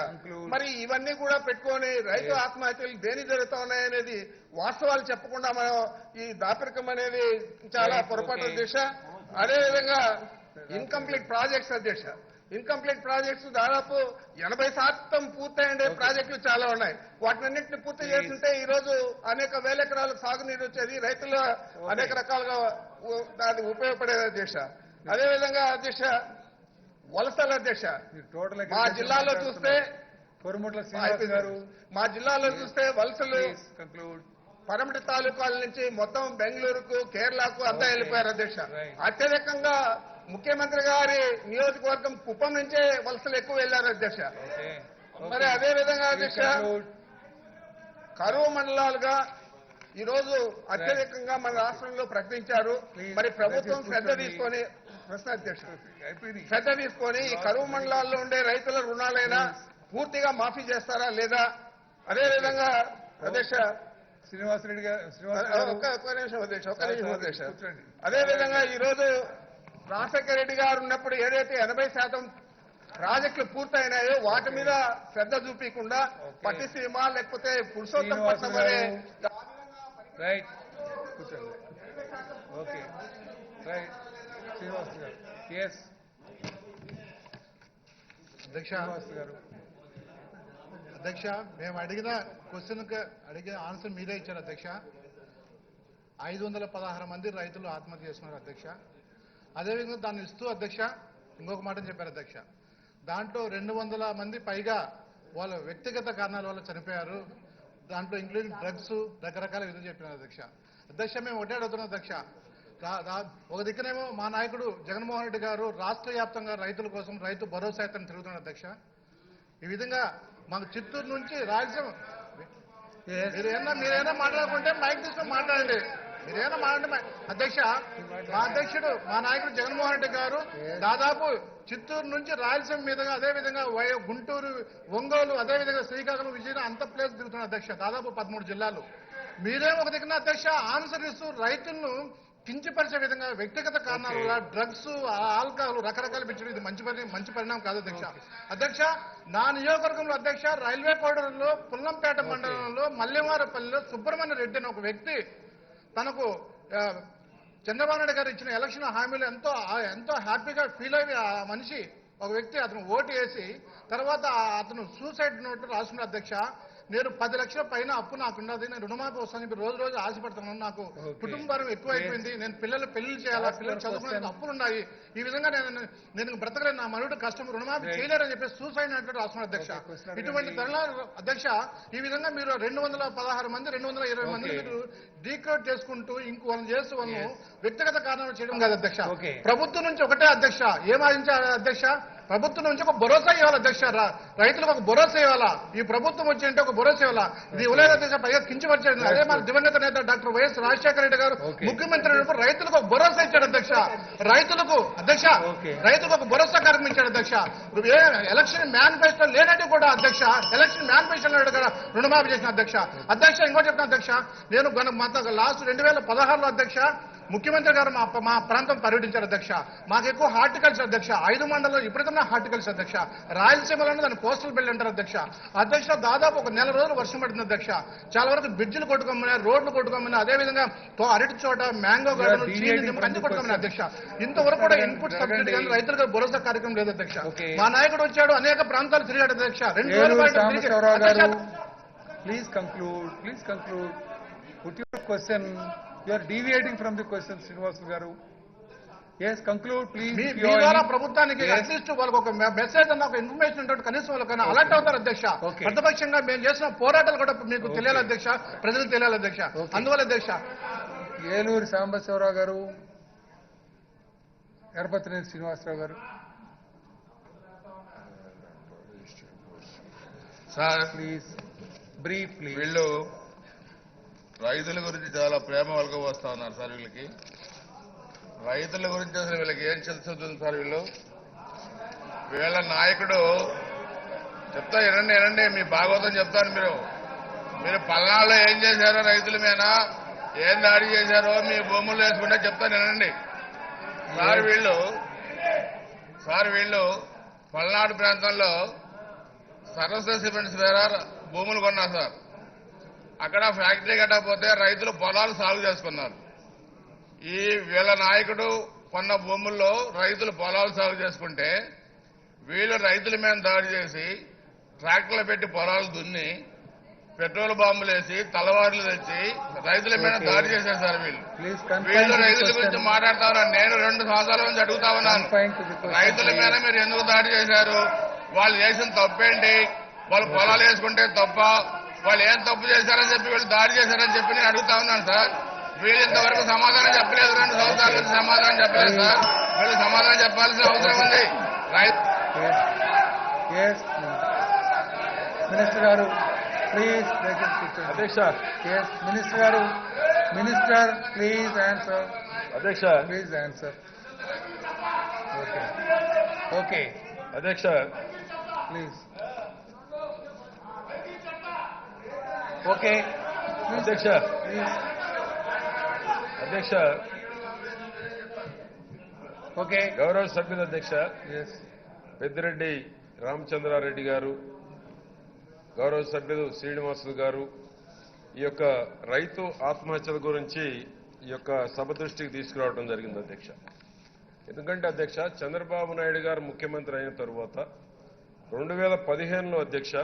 మరి ఇవన్నీ కూడా పెట్టుకొని రైతు ఆత్మహత్యలు దేని జరుగుతా ఉన్నాయనేది వాస్తవాలు చెప్పకుండా మనం ఈ దాపరికం అనేది చాలా పొరపాటు అధ్యక్ష. అదేవిధంగా ఇన్కంప్లీట్ ప్రాజెక్ట్స్ అధ్యక్ష. ఇన్కంప్లీట్ ప్రాజెక్ట్స్ దాదాపు 80% పూర్తయిండే ప్రాజెక్టులు చాలా ఉన్నాయి. వాటినన్నింటినీ పూర్తి చేస్తుంటే ఈ రోజు అనేక వేల ఎకరాలకు సాగునీరు వచ్చేది, రైతులు అనేక రకాలుగా దానికి ఉపయోగపడేది అధ్యక్ష. అదేవిధంగా అధ్యక్ష వలసలు అధ్యక్ష మా జిల్లాలో చూస్తే వలసలు పరమటి తాలూకాల నుంచి మొత్తం బెంగళూరుకు కేరళకు అంతా వెళ్ళిపోయారు అధ్యక్ష. అత్యధికంగా ముఖ్యమంత్రి గారి నియోజకవర్గం కుప్పం నుంచే వలసలు ఎక్కువ వెళ్లారు అధ్యక్ష. మరి అదేవిధంగా అధ్యక్ష కరువు మండలాలుగా ఈ రోజు అత్యధికంగా మన రాష్ట్రంలో ప్రకటించారు. మరి ప్రభుత్వం శ్రద్ధ తీసుకొని ఈ కరువు మండలాల్లో ఉండే రైతుల రుణాలైనా పూర్తిగా మాఫీ చేస్తారా లేదా? అదేవిధంగా అధ్యక్ష శ్రీనివాసరెడ్డి గారు ఒక్క నిమిషం అధ్యక్ష. అదేవిధంగా ఈ రోజు రాజశేఖర రెడ్డి గారు ఉన్నప్పుడు ఏదైతే 80% ప్రాజెక్టులు పూర్తయినాయో వాటి మీద శ్రద్ధ చూపించకుండా పట్టిసీమ లేకపోతే పురుషోత్తపట్నం అనే రైట్ కూర్చోండి. ఓకే రైట్ శ్రీనివాస్ గారు. ఎస్ అధ్యక్ష అధ్యక్ష మేము అడిగిన ఆన్సర్ మీరే ఇచ్చారు అధ్యక్ష. 516 మంది రైతులు ఆత్మహత్య చేస్తున్నారు అధ్యక్ష. అదేవిధంగా దాన్ని ఇస్తూ అధ్యక్ష ఇంకొక మాట చెప్పారు అధ్యక్ష. దాంట్లో 200 మంది పైగా వాళ్ళ వ్యక్తిగత కారణాల వల్ల చనిపోయారు. దాంట్లో ఇంక్లూడింగ్ డ్రగ్స్ రకరకాల విధులు చెప్పినారు అధ్యక్ష. అధ్యక్ష మేము ఒకటే అడుగుతున్నాం అధ్యక్ష. ఒక దిక్కునేమో మా నాయకుడు జగన్మోహన్ రెడ్డి గారు రాష్ట్ర వ్యాప్తంగా రైతుల కోసం రైతు భరోసా యాత్రను తిరుగుతున్నారు అధ్యక్ష. ఈ విధంగా మాకు చిత్తూరు నుంచి రాయలసీమ మీరేనా మాట్లాడుకుంటే మైక్ తీసుకొని మాట్లాడండి. మీరేనా మాట్లాడండి అధ్యక్ష. మా నాయకుడు జగన్మోహన్ రెడ్డి గారు దాదాపు చిత్తూరు నుంచి రాయలసీమ మీదుగా అదేవిధంగా గుంటూరు, ఒంగోలు, అదేవిధంగా శ్రీకాకుళం, విజయనగరం అంత ప్లేస్ తిరుగుతున్నారు అధ్యక్ష. దాదాపు 13 జిల్లాలు. మీరేమో ఒక దిక్కున అధ్యక్ష ఆన్సర్ ఇస్తూ రైతులను కించపరిచే విధంగా వ్యక్తిగత కారణాల వల్ల డ్రగ్స్, ఆల్కహాల్ రకరకాల పెంచడం ఇది మంచి పరిణామం కాదు అధ్యక్ష. అధ్యక్ష నా నియోజకవర్గంలో అధ్యక్ష రైల్వే కోడూరులో పుల్లంపేట మండలంలో మల్లెమారపల్లిలో సుబ్రహ్మణ్య రెడ్డి అని ఒక వ్యక్తి తనకు చంద్రబాబు నాయుడు గారు ఇచ్చిన ఎలక్షన్ హామీలు ఎంతో హ్యాపీగా ఫీల్ అయ్యి ఆ మనిషి ఒక వ్యక్తి అతను ఓటు వేసి తర్వాత అతను సూసైడ్ నోట్ రాసుకున్న అధ్యక్ష. నేను 10 లక్షల పైన అప్పు నాకున్నది, నేను రుణమాఫీ వస్తాను చెప్పి రోజు ఆశపడుతున్నాను. నాకు కుటుంబం ఎక్కువైపోయింది, నేను పెళ్లి చేయాలా, పిల్లలు చదువుకునే అప్పులు ఉన్నాయి, ఈ విధంగా నేను బ్రతకలేను, నా మనుడు కష్టం, రుణమాఫీ చేయలేరని చెప్పి సూసైడ్ నోట్ రాసుకున్నారు అధ్యక్ష. ఇటువంటి తరుణాలు అధ్యక్ష ఈ విధంగా మీరు 216 మంది 220 మంది మీరు డీక్రోడ్ చేసుకుంటూ ఇంకోళ్ళని చేస్తూ వాళ్ళు వ్యక్తిగత కారణాలు చేయడం కాదు అధ్యక్ష. ప్రభుత్వం నుంచి ఒకటే అధ్యక్ష ఏం ఆశించాలి అధ్యక్ష? ప్రభుత్వం నుంచి ఒక భరోసా ఇవ్వాలి అధ్యక్ష. రైతులకు ఒక భరోసా ఇవ్వాలా. ఈ ప్రభుత్వం వచ్చి అంటే ఒక భరోసా ఇవ్వాలా. ఇది ఇవ్వలేదు అధ్యక్ష, పైగా కించపరిచాడు. అదే మన దివంగత నేత డాక్టర్ వైఎస్ రాజశేఖర రెడ్డి గారు ముఖ్యమంత్రి అయినప్పుడు రైతులకు ఒక భరోసా ఇచ్చాడు అధ్యక్ష. రైతులకు ఒక భరోసా కార్యక్రమం ఇచ్చాడు అధ్యక్ష. ఎలక్షన్ మేనిఫెస్టో లేనట్టు కూడా అధ్యక్ష ఎలక్షన్ మేనిఫెస్టో కూడా రుణమాఫీ చేసిన అధ్యక్ష. ఇంకోటి చెప్తున్నా అధ్యక్ష, నేను లాస్ట్ 2016లో అధ్యక్ష ముఖ్యమంత్రి గారు మా ప్రాంతం పర్యటించారు అధ్యక్ష. మాకు ఎక్కువ హార్టికల్చర్ అధ్యక్ష. 5 మండలాల్లో విపరీతమైన హార్టికల్చర్ అధ్యక్ష. రాయలసీమలోనే దాన్ని కోస్టల్ బెల్ట్ అంటారు అధ్యక్ష. దాదాపు ఒక నెల రోజులు వర్షం పడుతుంది అధ్యక్ష. చాలా వరకు బ్రిడ్జిలు కొట్టుకోమని, రోడ్లు కొట్టుకోమని, అదేవిధంగా అరటి చోట, మ్యాంగో గార్డెన్, అన్ని కొట్టుకోమని అధ్యక్ష. ఇంతవరకు కూడా ఇన్పుట్ సబ్సిడీ కానీ రైతులకు భరోసా కార్యక్రమం లేదు అధ్యక్ష. మా నాయకుడు వచ్చాడు, అనేక ప్రాంతాలు తిరిగాడు అధ్యక్ష. 2 రోజులు please conclude. Put your question. You are deviating from the question, Srinivas garu. Yes, conclude, please. మీ ద్వారా ప్రభుత్వానికి అట్లీస్ట్ వాళ్ళకి ఒక మెసేజ్ అన్న ఒక ఇన్ఫర్మేషన్ ఉంటుంది, కనీసం వాళ్ళకైనా అలర్ట్ అవుతారు అధ్యక్ష. ప్రతిపక్షంగా మేము చేసిన పోరాటాలు కూడా మీకు తెలియాలి అధ్యక్ష, ప్రజలకు తెలియాలి అధ్యక్ష. అందువల్ల అధ్యక్ష ఏలూరు సాంబశివరావు గారు, ఎర్రపతినేని శ్రీనివాసరావు గారు. Sir please brief please. వీళ్ళు రైతుల గురించి చాలా ప్రేమ వరకు వస్తా ఉన్నారు సార్. వీళ్ళకి రైతుల గురించి అసలు వీళ్ళకి ఏం తెలుస్తుంది సార్? వీళ్ళ నాయకుడు చెప్తా వినండి మీ భాగవతం చెప్తాను. మీరు పల్నాడులో ఏం చేశారో రైతుల మీద ఏం దాడి చేశారో మీ భూములు వేసుకుంటే చెప్తాను వినండి. సార్ వీళ్ళు పల్నాడు ప్రాంతంలో సరస్వ సిమెంట్స్ వేరే భూములు కొన్నారు సార్. అక్కడ ఫ్యాక్టరీ కట్టకపోతే రైతులు పొలాలు సాగు చేసుకున్నారు. ఈ వీళ్ళ నాయకుడు కొన్న భూముల్లో రైతులు పొలాలు సాగు చేసుకుంటే వీళ్ళు రైతుల మీద దాడి చేసి ట్రాక్టర్లు పెట్టి పొలాలు దున్ని పెట్రోల్ బాంబులు వేసి తలవార్లు తెచ్చి రైతుల మీద దాడి చేశారు సార్. వీళ్ళు రైతుల గురించి మాట్లాడతా నేను 2 సంవత్సరాల నుంచి అడుగుతా ఉన్నాను. రైతుల మీద మీరు ఎందుకు దాడి చేశారు? వాళ్ళు చేసిన తప్పేంటి? వాళ్ళు పొలాలు వేసుకుంటే తప్ప? వాళ్ళు ఏం తప్పు చేశారని చెప్పి వీళ్ళు దాడి చేశారని చెప్పి నేను అడుగుతా ఉన్నాను సార్. వీళ్ళు ఇంతవరకు సమాధానం చెప్పలేదు. 2 సంవత్సరాల నుంచి సమాధానం చెప్పలేదు సార్. వీళ్ళు సమాధానం చెప్పాల్సిన అవసరం ఉంది. మినిస్టర్ గారు ప్లీజ్. అధ్యక్ష. మినిస్టర్ గారు, మినిస్టర్ ప్లీజ్ ఆన్సర్. అధ్యక్ష. Please answer. ఓకే ఓకే అధ్యక్ష. ప్లీజ్. ఓకే అధ్యక్ష. ప్లీజ్. అధ్యక్ష. ఓకే. గౌరవ సభ్యుల అధ్యక్ష ఎస్. పెద్దిరెడ్డి రామచంద్రారెడ్డి గారు, గౌరవ సభ్యులు శ్రీనివాసులు గారు ఈ యొక్క రైతు ఆత్మహత్యల గురించి ఈ యొక్క సభ దృష్టికి తీసుకురావడం జరిగింది అధ్యక్ష. ఎందుకంటే అధ్యక్ష చంద్రబాబు నాయుడు గారు ముఖ్యమంత్రి అయిన తరువాత 2015లో అధ్యక్ష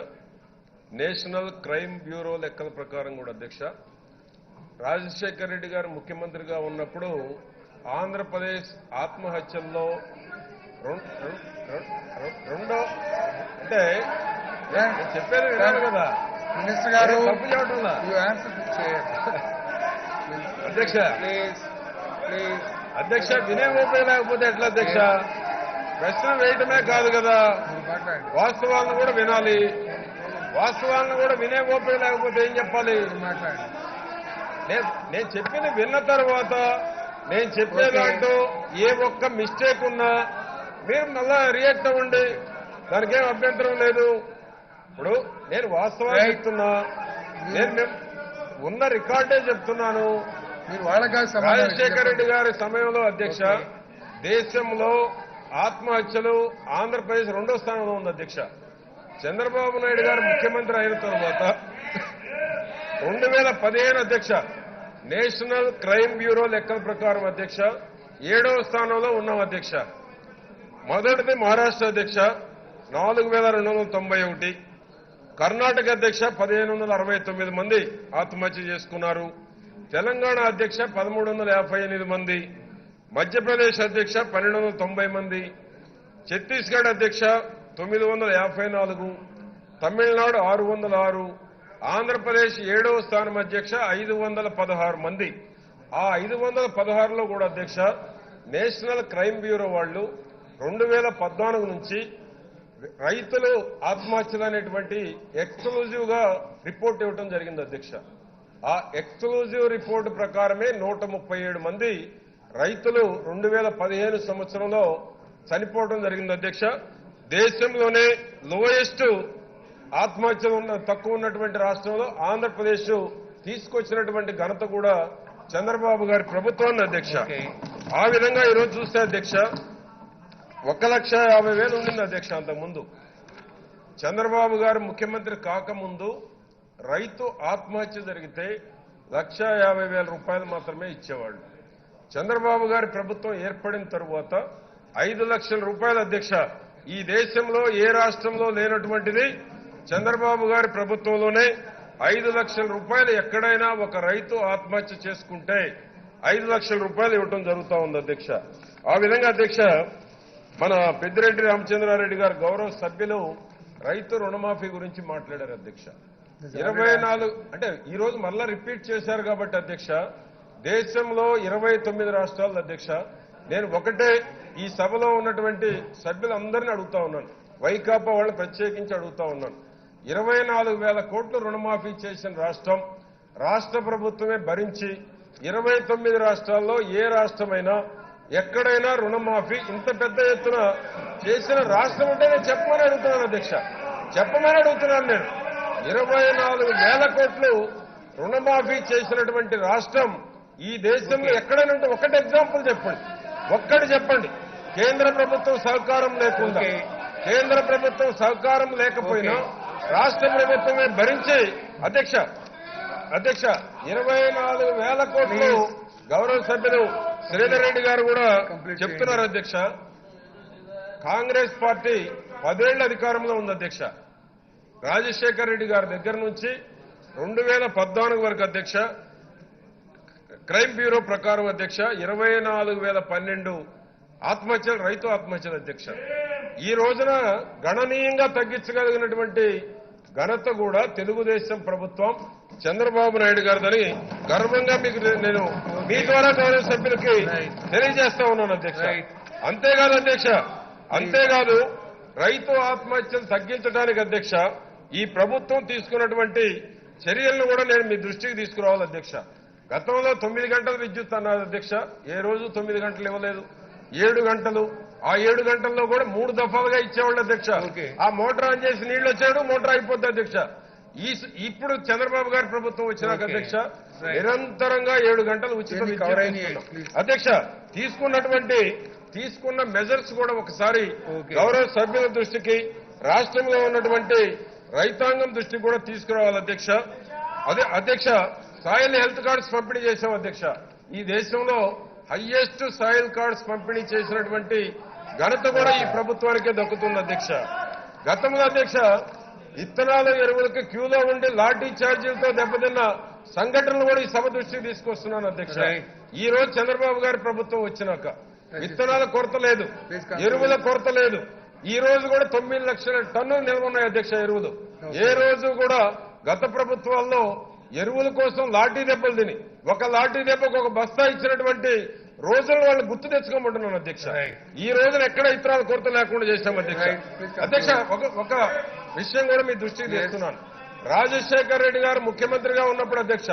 నేషనల్ క్రైమ్ బ్యూరో లెక్కల ప్రకారం కూడా అధ్యక్ష రాజశేఖర్ రెడ్డి గారు ముఖ్యమంత్రిగా ఉన్నప్పుడు ఆంధ్రప్రదేశ్ ఆత్మహత్యల్లో రెండో అంటే చెప్పేది వినాలి కదా మినిస్టర్ గారు. తప్పు చెప్పడం అధ్యక్ష. Please please. అధ్యక్ష వినే ఓపిక లేకపోతే ఎట్లా అధ్యక్ష? ప్రశ్న వేయటమే కాదు కదా, వాస్తవాలను కూడా వినాలి. వాస్తవాలను కూడా వినే ఓపిక లేకపోతే ఏం చెప్పాలి? నేను చెప్పింది విన్న తర్వాత నేను చెప్పేదాంటూ ఏ ఒక్క మిస్టేక్ ఉన్నా మీరు మళ్ళా రియాక్ట్ అవ్వండి, దానికేం అభ్యంతరం లేదు. ఇప్పుడు నేను వాస్తవాలు చెప్తున్నా, నేను ఉన్న రికార్డే చెప్తున్నాను. రాజశేఖర రెడ్డి గారి సమయంలో అధ్యక్ష దేశంలో ఆత్మహత్యలు ఆంధ్రప్రదేశ్ 2వ స్థానంలో ఉంది అధ్యక్ష. చంద్రబాబు నాయుడు గారు ముఖ్యమంత్రి అయిన తర్వాత 2015 అధ్యక్ష నేషనల్ క్రైమ్ బ్యూరో లెక్కల ప్రకారం అధ్యక్ష 7వ స్థానంలో ఉన్నాం అధ్యక్ష. మొదటిది మహారాష్ట్ర అధ్యక్ష 4291, కర్ణాటక అధ్యక్ష 1569 మంది ఆత్మహత్య చేసుకున్నారు, తెలంగాణ అధ్యక్ష 1358 మంది, మధ్యప్రదేశ్ అధ్యక్ష 1290 మంది, ఛత్తీస్గఢ్ అధ్యక్ష 954, తమిళనాడు 606, ఆంధ్రప్రదేశ్ 7వ స్థానం అధ్యక్ష 516 మంది. ఆ 516లో కూడా అధ్యక్ష నేషనల్ క్రైమ్ బ్యూరో వాళ్ళు 2014 నుంచి రైతులు ఆత్మహత్యలు అనేటువంటి ఎక్స్క్లూజివ్ గా రిపోర్ట్ ఇవ్వడం జరిగింది అధ్యక్ష. ఆ ఎక్స్క్లూజివ్ రిపోర్ట్ ప్రకారమే 137 మంది రైతులు 2015 సంవత్సరంలో చనిపోవడం జరిగింది అధ్యక్ష. దేశంలోనే లోయెస్ట్ ఆత్మహత్యలు తక్కువ ఉన్నటువంటి రాష్ట్రంలో ఆంధ్రప్రదేశ్ తీసుకొచ్చినటువంటి ఘనత కూడా చంద్రబాబు గారి ప్రభుత్వాన్ని అధ్యక్ష. ఆ విధంగా ఈరోజు చూస్తే అధ్యక్ష 1,50,000 ఉండింది అధ్యక్ష. అంతకుముందు చంద్రబాబు గారు ముఖ్యమంత్రి కాకముందు రైతు ఆత్మహత్య జరిగితే 1,50,000 రూపాయలు మాత్రమే ఇచ్చేవాళ్ళు. చంద్రబాబు గారి ప్రభుత్వం ఏర్పడిన తరువాత 5 లక్షల రూపాయలు అధ్యక్ష. ఈ దేశంలో ఏ రాష్ట్రంలో లేనటువంటిది చంద్రబాబు గారి ప్రభుత్వంలోనే 5 లక్షల రూపాయలు ఎక్కడైనా ఒక రైతు ఆత్మహత్య చేసుకుంటే 5 లక్షల రూపాయలు ఇవ్వటం జరుగుతూ ఉంది అధ్యక్ష. ఆ విధంగా అధ్యక్ష మన పెద్దిరెడ్డి రామచంద్రారెడ్డి గారు గౌరవ సభ్యులు రైతు రుణమాఫీ గురించి మాట్లాడారు అధ్యక్ష. 24 అంటే ఈ రోజు మళ్ళా రిపీట్ చేశారు కాబట్టి అధ్యక్ష దేశంలో 29 రాష్ట్రాలు అధ్యక్ష. నేను ఒకటే ఈ సభలో ఉన్నటువంటి సభ్యులందరినీ అడుగుతా ఉన్నాను, వైకాపా వాళ్ళని ప్రత్యేకించి అడుగుతా ఉన్నాను. 24,000 కోట్లు రుణమాఫీ చేసిన రాష్ట్రం రాష్ట్ర ప్రభుత్వమే భరించి 29 రాష్ట్రాల్లో ఏ రాష్ట్రమైనా ఎక్కడైనా రుణమాఫీ ఇంత పెద్ద ఎత్తున చేసిన రాష్ట్రం అంటే నేను చెప్పమని అడుగుతున్నాను అధ్యక్ష, చెప్పమని అడుగుతున్నాను నేను. 24,000 కోట్లు రుణమాఫీ చేసినటువంటి రాష్ట్రం ఈ దేశంలో ఎక్కడైనా ఉంటే ఒకటి ఎగ్జాంపుల్ చెప్పండి, ఒక్కటి చెప్పండి. కేంద్ర ప్రభుత్వం సహకారం లేకుండా, కేంద్ర ప్రభుత్వం సహకారం లేకపోయినా రాష్ట్ర ప్రభుత్వమే భరించి అధ్యక్ష 24,000 కోట్లు గౌరవ సభ్యులు శ్రీధర్ రెడ్డి గారు కూడా చెప్తున్నారు అధ్యక్ష. కాంగ్రెస్ పార్టీ 10 ఏళ్ల అధికారంలో ఉంది అధ్యక్ష. రాజశేఖర్ రెడ్డి గారి దగ్గర నుంచి 2014 వరకు అధ్యక్ష క్రైమ్ బ్యూరో ప్రకారం అధ్యక్ష 24,012 ఆత్మహత్యలు, రైతు ఆత్మహత్యలు అధ్యక్ష. ఈ రోజున గణనీయంగా తగ్గించగలిగినటువంటి ఘనత కూడా తెలుగుదేశం ప్రభుత్వం చంద్రబాబు నాయుడు గారిదని గర్వంగా మీకు నేను మీ ద్వారా గౌరవ సభ్యులకి తెలియజేస్తా ఉన్నాను అధ్యక్ష. అంతేకాదు అధ్యక్ష, అంతేకాదు రైతు ఆత్మహత్యలు తగ్గించడానికి అధ్యక్ష ఈ ప్రభుత్వం తీసుకున్నటువంటి చర్యలను కూడా నేను మీ దృష్టికి తీసుకురావాలి అధ్యక్ష. గతంలో 9 గంటల విద్యుత్ అన్నారు అధ్యక్ష, ఏ రోజు 9 గంటలు ఇవ్వలేదు, 7 గంటలు. ఆ 7 గంటల్లో కూడా 3 దఫాలుగా ఇచ్చేవాళ్ళు అధ్యక్ష. ఆ మోటార్ ఆన్ చేసి నీళ్లు వచ్చాడు, మోటార్ అయిపోద్ది అధ్యక్ష. ఇప్పుడు చంద్రబాబు గారి ప్రభుత్వం వచ్చినాక అధ్యక్ష నిరంతరంగా 7 గంటలు ఉచిత విద్యుత్ అధ్యక్ష. తీసుకున్న మెజర్స్ కూడా ఒకసారి గౌరవ సభ్యుల దృష్టికి, రాష్ట్రంలో ఉన్నటువంటి రైతాంగం దృష్టికి కూడా తీసుకురావాలి అధ్యక్ష. అదే అధ్యక్ష, సాయిల్ హెల్త్ కార్డ్స్ పంపిణీ చేశాం అధ్యక్ష. ఈ దేశంలో హైయెస్ట్ సాయిల్ కార్డ్స్ పంపిణీ చేసినటువంటి ఘనత కూడా ఈ ప్రభుత్వానికే దక్కుతుంది అధ్యక్ష. గతంలో అధ్యక్ష విత్తనాలు ఎరువులకు క్యూలో ఉండి లాఠీ ఛార్జీలతో దెబ్బతిన్న సంఘటనలు కూడా ఈ సభ దృష్టికి తీసుకొస్తున్నాను అధ్యక్ష. ఈ రోజు చంద్రబాబు గారి ప్రభుత్వం వచ్చినాక విత్తనాల కొరత లేదు, ఎరువుల కొరత లేదు. ఈ రోజు కూడా 9 లక్షల టన్నులు నిల్వ ఉన్నాయి అధ్యక్ష ఎరువులు. ఏ రోజు కూడా గత ప్రభుత్వాల్లో ఎరువుల కోసం లాఠీ దెబ్బలు తిని ఒక లాఠీ దెబ్బకు ఒక బస్తా ఇచ్చినటువంటి రోజులు వాళ్ళు గుర్తు తెచ్చుకోమంటున్నాను అధ్యక్ష. ఈ రోజున ఎక్కడ ఇతరాల కొరత లేకుండా చేశాం అధ్యక్ష. అధ్యక్ష ఒక విషయం కూడా మీ దృష్టికి తెస్తున్నాను. రాజశేఖర్ రెడ్డి గారు ముఖ్యమంత్రిగా ఉన్నప్పుడు అధ్యక్ష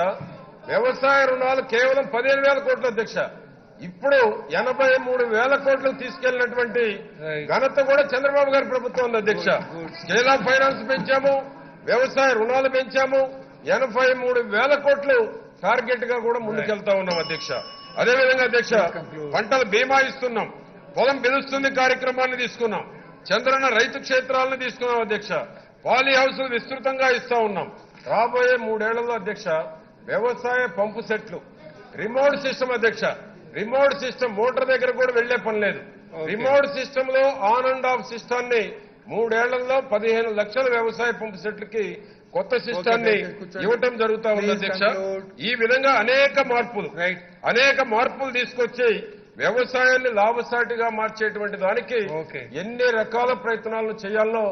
వ్యవసాయ రుణాలు కేవలం 15,000 కోట్లు అధ్యక్ష. ఇప్పుడు 83,000 కోట్లు తీసుకెళ్లినటువంటి ఘనత కూడా చంద్రబాబు గారి ప్రభుత్వం ఉంది అధ్యక్ష. స్కేల్ ఆఫ్ ఫైనాన్స్ పెంచాము, వ్యవసాయ రుణాలు పెంచాము, 83,000 కోట్లు టార్గెట్ గా కూడా ముందుకెళ్తా ఉన్నాం అధ్యక్ష. అదేవిధంగా అధ్యక్ష పంటల బీమా ఇస్తున్నాం, పొలం పిలుస్తుంది కార్యక్రమాన్ని తీసుకున్నాం, చంద్రన్న రైతు క్షేత్రాలను తీసుకున్నాం అధ్యక్ష. పాలీ హౌస్లు విస్తృతంగా ఇస్తా ఉన్నాం. రాబోయే 3 ఏళ్లలో అధ్యక్ష వ్యవసాయ పంపు సెట్లు రిమోట్ సిస్టమ్ అధ్యక్ష, రిమోట్ సిస్టమ్ మోటార్ దగ్గర కూడా వెళ్లే పని లేదు. రిమోట్ సిస్టమ్ లో ఆన్ అండ్ ఆఫ్ సిస్టాన్ని 3 ఏళ్లలో 15 లక్షల వ్యవసాయ పంపు సెట్లకి కొత్త సిస్టాన్ని ఇవ్వటం జరుగుతా ఉంది అధ్యక్ష. ఈ విధంగా అనేక మార్పులు తీసుకొచ్చి వ్యవసాయాన్ని లాభసాటిగా మార్చేటువంటి దానికి ఎన్ని రకాల ప్రయత్నాలను చేయాలో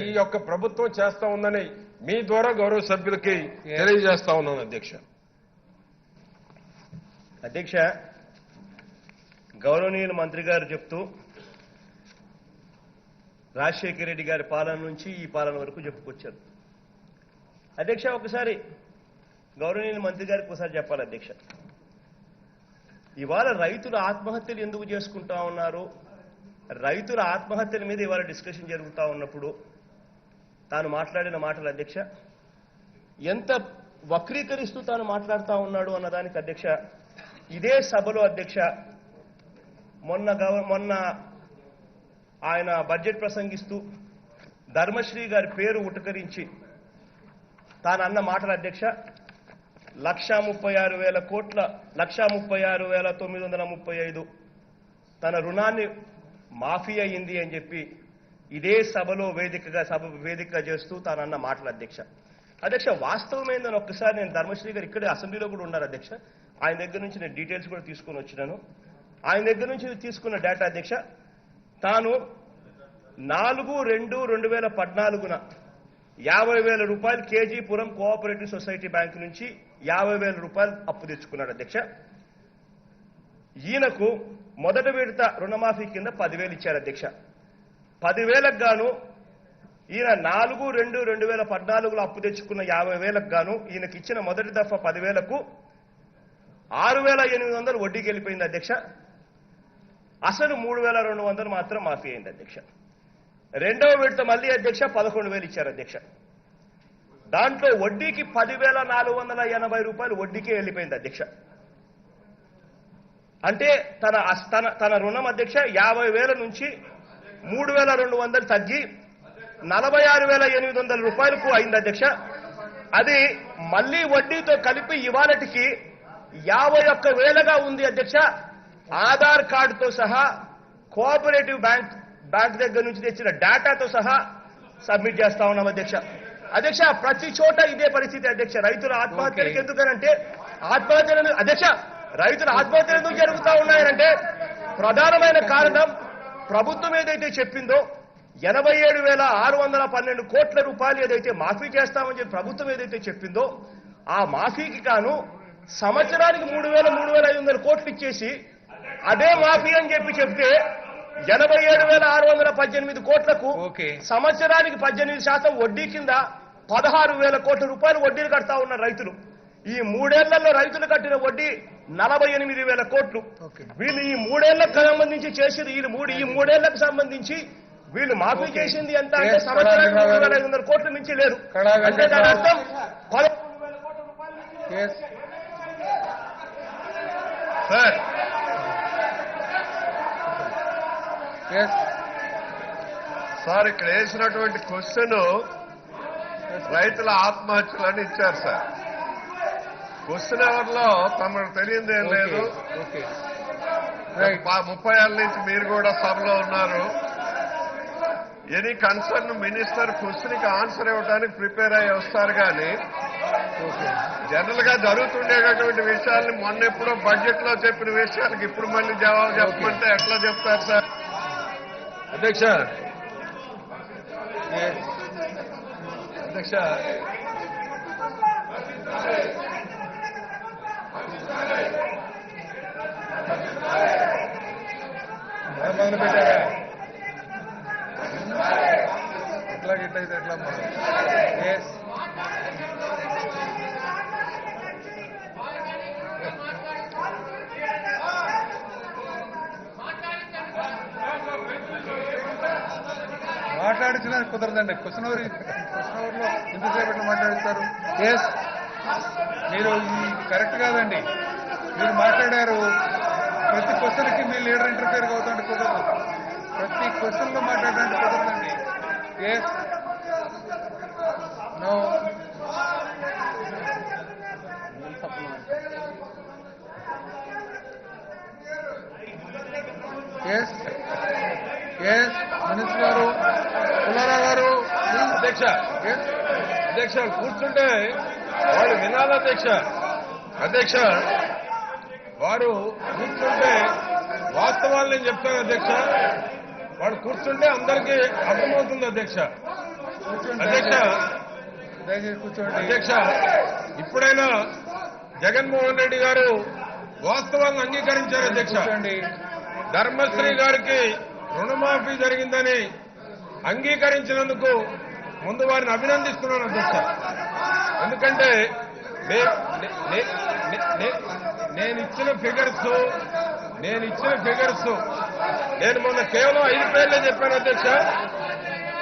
ఈ యొక్క ప్రభుత్వం చేస్తా ఉందని మీ ద్వారా గౌరవ సభ్యులకి తెలియజేస్తా ఉన్నాను అధ్యక్ష. అధ్యక్ష, గౌరవనీయులు మంత్రి గారు చెప్తూ రాజశేఖర రెడ్డి గారి పాలన నుంచి ఈ పాలన వరకు చెప్పుకొచ్చారు. అధ్యక్ష, ఒకసారి గౌరవనీయులు మంత్రి గారికి ఒకసారి చెప్పాలి అధ్యక్ష, ఇవాళ రైతుల ఆత్మహత్యలు ఎందుకు చేసుకుంటా ఉన్నారు, రైతుల ఆత్మహత్యల మీద ఇవాళ డిస్కషన్ జరుగుతూ ఉన్నప్పుడు తాను మాట్లాడిన మాటలు అధ్యక్ష ఎంత వక్రీకరిస్తూ తాను మాట్లాడుతూ ఉన్నాడు అన్నదానికి అధ్యక్ష ఇదే సభలో అధ్యక్ష మొన్న ఆయన బడ్జెట్ ప్రసంగిస్తూ ధర్మశ్రీ గారి పేరు ఉటకరించి తాను అన్న మాటలు అధ్యక్ష 1,36,000 కోట్ల 1,36,935 తన రుణాన్ని మాఫీ అయింది అని చెప్పి ఇదే సభలో వేదికగా చేస్తూ తాను అన్న మాటలు అధ్యక్ష. అధ్యక్ష, వాస్తవమైందని ఒక్కసారి నేను ధర్మశ్రీ గారు ఇక్కడే అసెంబ్లీలో కూడా ఉన్నారు అధ్యక్ష, ఆయన దగ్గర నుంచి నేను డీటెయిల్స్ కూడా తీసుకొని వచ్చినాను. ఆయన దగ్గర నుంచి తీసుకున్న డేటా అధ్యక్ష, తాను 4/2/2014 50,000 రూపాయలు కేజీపురం కోఆపరేటివ్ సొసైటీ బ్యాంక్ నుంచి 50,000 రూపాయలు అప్పు తెచ్చుకున్నాడు అధ్యక్ష. ఈయనకు మొదటి విడత రుణమాఫీ కింద 10,000 ఇచ్చారు అధ్యక్ష. 10,000కు గాను ఈయన 4/2/2014లో అప్పు తెచ్చుకున్న 50,000కు గాను ఈయనకి ఇచ్చిన మొదటి దఫా 10,000కు 6,800 వడ్డీకి వెళ్ళిపోయింది అధ్యక్ష. అసలు 3,200 మాత్రం మాఫీ అయింది అధ్యక్ష. రెండవ విడత మళ్ళీ అధ్యక్ష 11,000 ఇచ్చారు అధ్యక్ష. దాంట్లో వడ్డీకి 10,480 రూపాయలు వడ్డీకే వెళ్ళిపోయింది అధ్యక్ష. అంటే తన రుణం అధ్యక్ష 50,000 నుంచి 3,200 తగ్గి 46,800 రూపాయలకు అయింది అధ్యక్ష. అది మళ్ళీ వడ్డీతో కలిపి ఇవాళటికి 51,000గా ఉంది అధ్యక్ష. ఆధార్ కార్డుతో సహా కోఆపరేటివ్ బ్యాంక్ దగ్గర నుంచి తెచ్చిన డేటాతో సహా సబ్మిట్ చేస్తా ఉన్నాం అధ్యక్ష. అధ్యక్ష ప్రతి చోట ఇదే పరిస్థితి అధ్యక్ష. రైతుల ఆత్మహత్యలకు ఎందుకనంటే ఆత్మహత్యలు అధ్యక్ష రైతుల ఆత్మహత్యలు ఎందుకు జరుగుతూ ఉన్నాయనంటే ప్రధానమైన కారణం ప్రభుత్వం ఏదైతే చెప్పిందో 87,612 కోట్ల రూపాయలు ఏదైతే మాఫీ చేస్తామని చెప్పి ప్రభుత్వం ఏదైతే చెప్పిందో ఆ మాఫీకి గాను సంవత్సరానికి 3,500 కోట్లు ఇచ్చేసి అదే మాఫీ అని చెప్తే 87,618 కోట్లకు సంవత్సరానికి 18% వడ్డీ కింద 16,000 కోట్ల రూపాయలు వడ్డీలు కడతా ఉన్నారు రైతులు. ఈ 3 ఏళ్లలో రైతులు కట్టిన వడ్డీ 48,000 కోట్లు. వీళ్ళు ఈ 3 ఏళ్లకు సంబంధించి చేసేది ఈ 3 ఏళ్లకు సంబంధించి వీళ్ళు మాఫీ చేసింది ఎంత అంటే సంవత్సరానికి 3,500 కోట్లు మించి లేదు. అంటే దాని అర్థం 13,000 కోట్ల రూపాయలు. సార్ ఇక్కడ వేసినటువంటి క్వశ్చన్ రైతుల ఆత్మహత్యలని ఇచ్చారు సార్. క్వశ్చన్ అవర్లో తమకు తెలియదేం లేదు. 30 ఏళ్ళ నుంచి మీరు కూడా సభలో ఉన్నారు. ఎనీ కన్సర్న్ మినిస్టర్ క్వశ్చన్ కి ఆన్సర్ ఇవ్వడానికి ప్రిపేర్ అయ్యి వస్తారు కానీ జనరల్ గా జరుగుతుండేటటువంటి విషయాల్ని మొన్న ఎప్పుడో బడ్జెట్ లో చెప్పిన విషయాలకు ఇప్పుడు మళ్ళీ జవాబు చెప్పమంటే ఎట్లా చెప్తారు సార్? అధ్యక్ష మొదలు పెట్టారా ఇట్లయితే ఎట్లా మాట్లాడించిన కుదరదండి. క్వశ్చన్ అవర్లో ఎంతసేపట్లో మాట్లాడిస్తారు? ఎస్ మీరు కరెక్ట్ కాదండి. మీరు మాట్లాడారు ప్రతి క్వశ్చన్కి మీ లీడర్ ఇంటర్ఫియర్ అవుతుంటే కుదరదు. ప్రతి క్వశ్చన్లో మాట్లాడడానికి కుదరదండి. Yes no yes yes minister గారు పుల్లారావు గారు అధ్యక్ష అధ్యక్ష కూర్చుంటే వాడు వినాలి అధ్యక్ష. అధ్యక్ష వారు కూర్చుంటే వాస్తవాలు నేను చెప్తాను అధ్యక్ష. వాడు కూర్చుంటే అందరికీ అర్థమవుతుంది అధ్యక్ష. అధ్యక్ష కూర్చోండి అధ్యక్ష ఇప్పుడైనా జగన్మోహన్ రెడ్డి గారు వాస్తవాలను అంగీకరించారు అధ్యక్ష. ధర్మశ్రీ గారికి రుణమాఫీ జరిగిందని అంగీకరించినందుకు ముందు వారిని అభినందిస్తున్నాను అధ్యక్ష. ఎందుకంటే నేను ఇచ్చిన ఫిగర్స్ నేను మొన్న కేవలం 5 పేర్లే చెప్పాను అధ్యక్ష.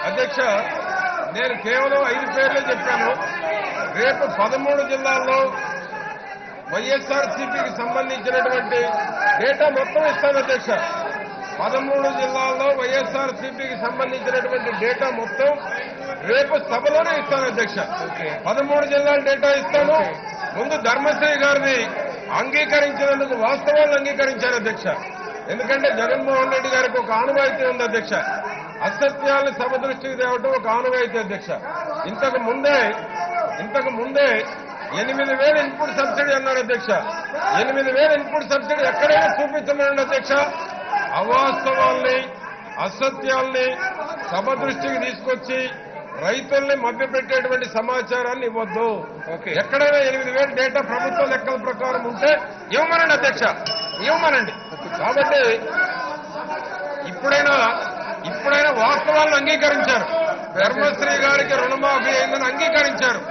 అధ్యక్ష నేను కేవలం 5 పేర్లే చెప్పాను. రేపు 13 జిల్లాల్లో వైఎస్ఆర్సీపీకి సంబంధించినటువంటి డేటా మొత్తం ఇస్తాను అధ్యక్ష. 13 జిల్లాల్లో వైఎస్ఆర్సీపీకి సంబంధించినటువంటి డేటా మొత్తం రేపు సభలోనే ఇస్తాను అధ్యక్ష. 13 జిల్లాల డేటా ఇస్తాను. ముందు ధర్మశ్రీ గారిని అంగీకరించినందుకు వాస్తవాలను అంగీకరించారు అధ్యక్ష. ఎందుకంటే జగన్మోహన్ రెడ్డి గారికి ఒక ఆనవాయితీ ఉంది అధ్యక్ష. అసత్యాలను సభ దృష్టికి తేవటం ఒక ఆనవాయితీ అధ్యక్ష. ఇంతకు ముందే 8,000 ఇన్పుట్ సబ్సిడీ అన్నారు అధ్యక్ష. 8,000 ఇన్పుట్ సబ్సిడీ ఎక్కడైనా చూపించమనండి అధ్యక్ష. అవాస్తవాల్ని అసత్యాల్ని సభ దృష్టికి తీసుకొచ్చి రైతుల్ని మభ్యపెట్టేటువంటి సమాచారాన్ని ఇవ్వద్దు. ఎక్కడైనా 8,000 డేటా ప్రభుత్వ లెక్కల ప్రకారం ఉంటే ఇవ్వమనండి అధ్యక్ష, ఇవ్వమనండి. కాబట్టి ఇప్పుడైనా వాస్తవాలను అంగీకరించారు. ధర్మశ్రీ గారికి రుణమాఫీ అయిందని అంగీకరించారు.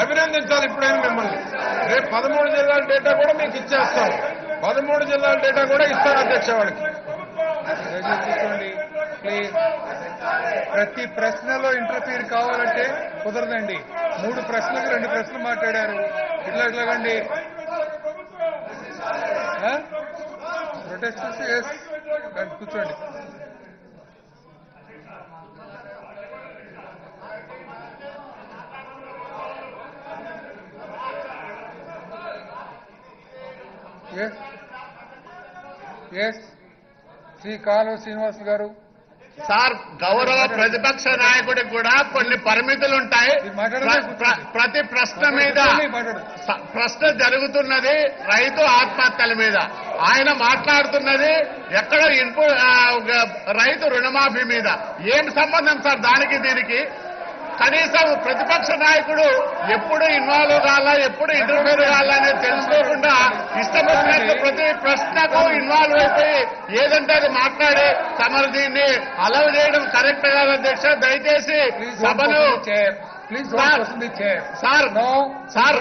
అభినందించాలి ఇప్పుడైనా మిమ్మల్ని. రేపు 13 జిల్లాల డేటా కూడా మీకు ఇచ్చేస్తాం. 13 జిల్లాల డేటా కూడా ఇస్తారు అధ్యక్ష వాళ్ళకి. కూర్చోండి ప్లీజ్. ప్రతి ప్రశ్నలో ఇంటర్ఫీర్ కావాలంటే కుదరదండి. 3 ప్రశ్నలకు 2 ప్రశ్నలు మాట్లాడారు. ఇట్లాగండి ప్రొటెస్ట్ కూర్చోండి. శ్రీ కాలువ శ్రీనివాస్ గారు. సార్, గౌరవ ప్రతిపక్ష నాయకుడికి కూడా కొన్ని పరిమితులు ఉంటాయి. ప్రతి ప్రశ్న మీద ప్రశ్న జరుగుతున్నది రైతు ఆత్మహత్యల మీద, ఆయన మాట్లాడుతున్నది ఎక్కడ రైతు రుణమాఫీ మీద. ఏం సంబంధం సార్ దానికి దీనికి? కనీసం ప్రతిపక్ష నాయకుడు ఎప్పుడు ఇన్వాల్వ్ కావాలా, ఎప్పుడు ఇంటర్ఫీర్ కావాలనేది తెలుసుకోకుండా ఇష్టం వచ్చినట్టు ప్రతి ప్రశ్నకు ఇన్వాల్వ్ అయిపోయి ఏదంటే అది మాట్లాడి తమరు దీన్ని అలౌ చేయడం కరెక్ట్ కాదు అధ్యక్ష. దయచేసి సభను సార్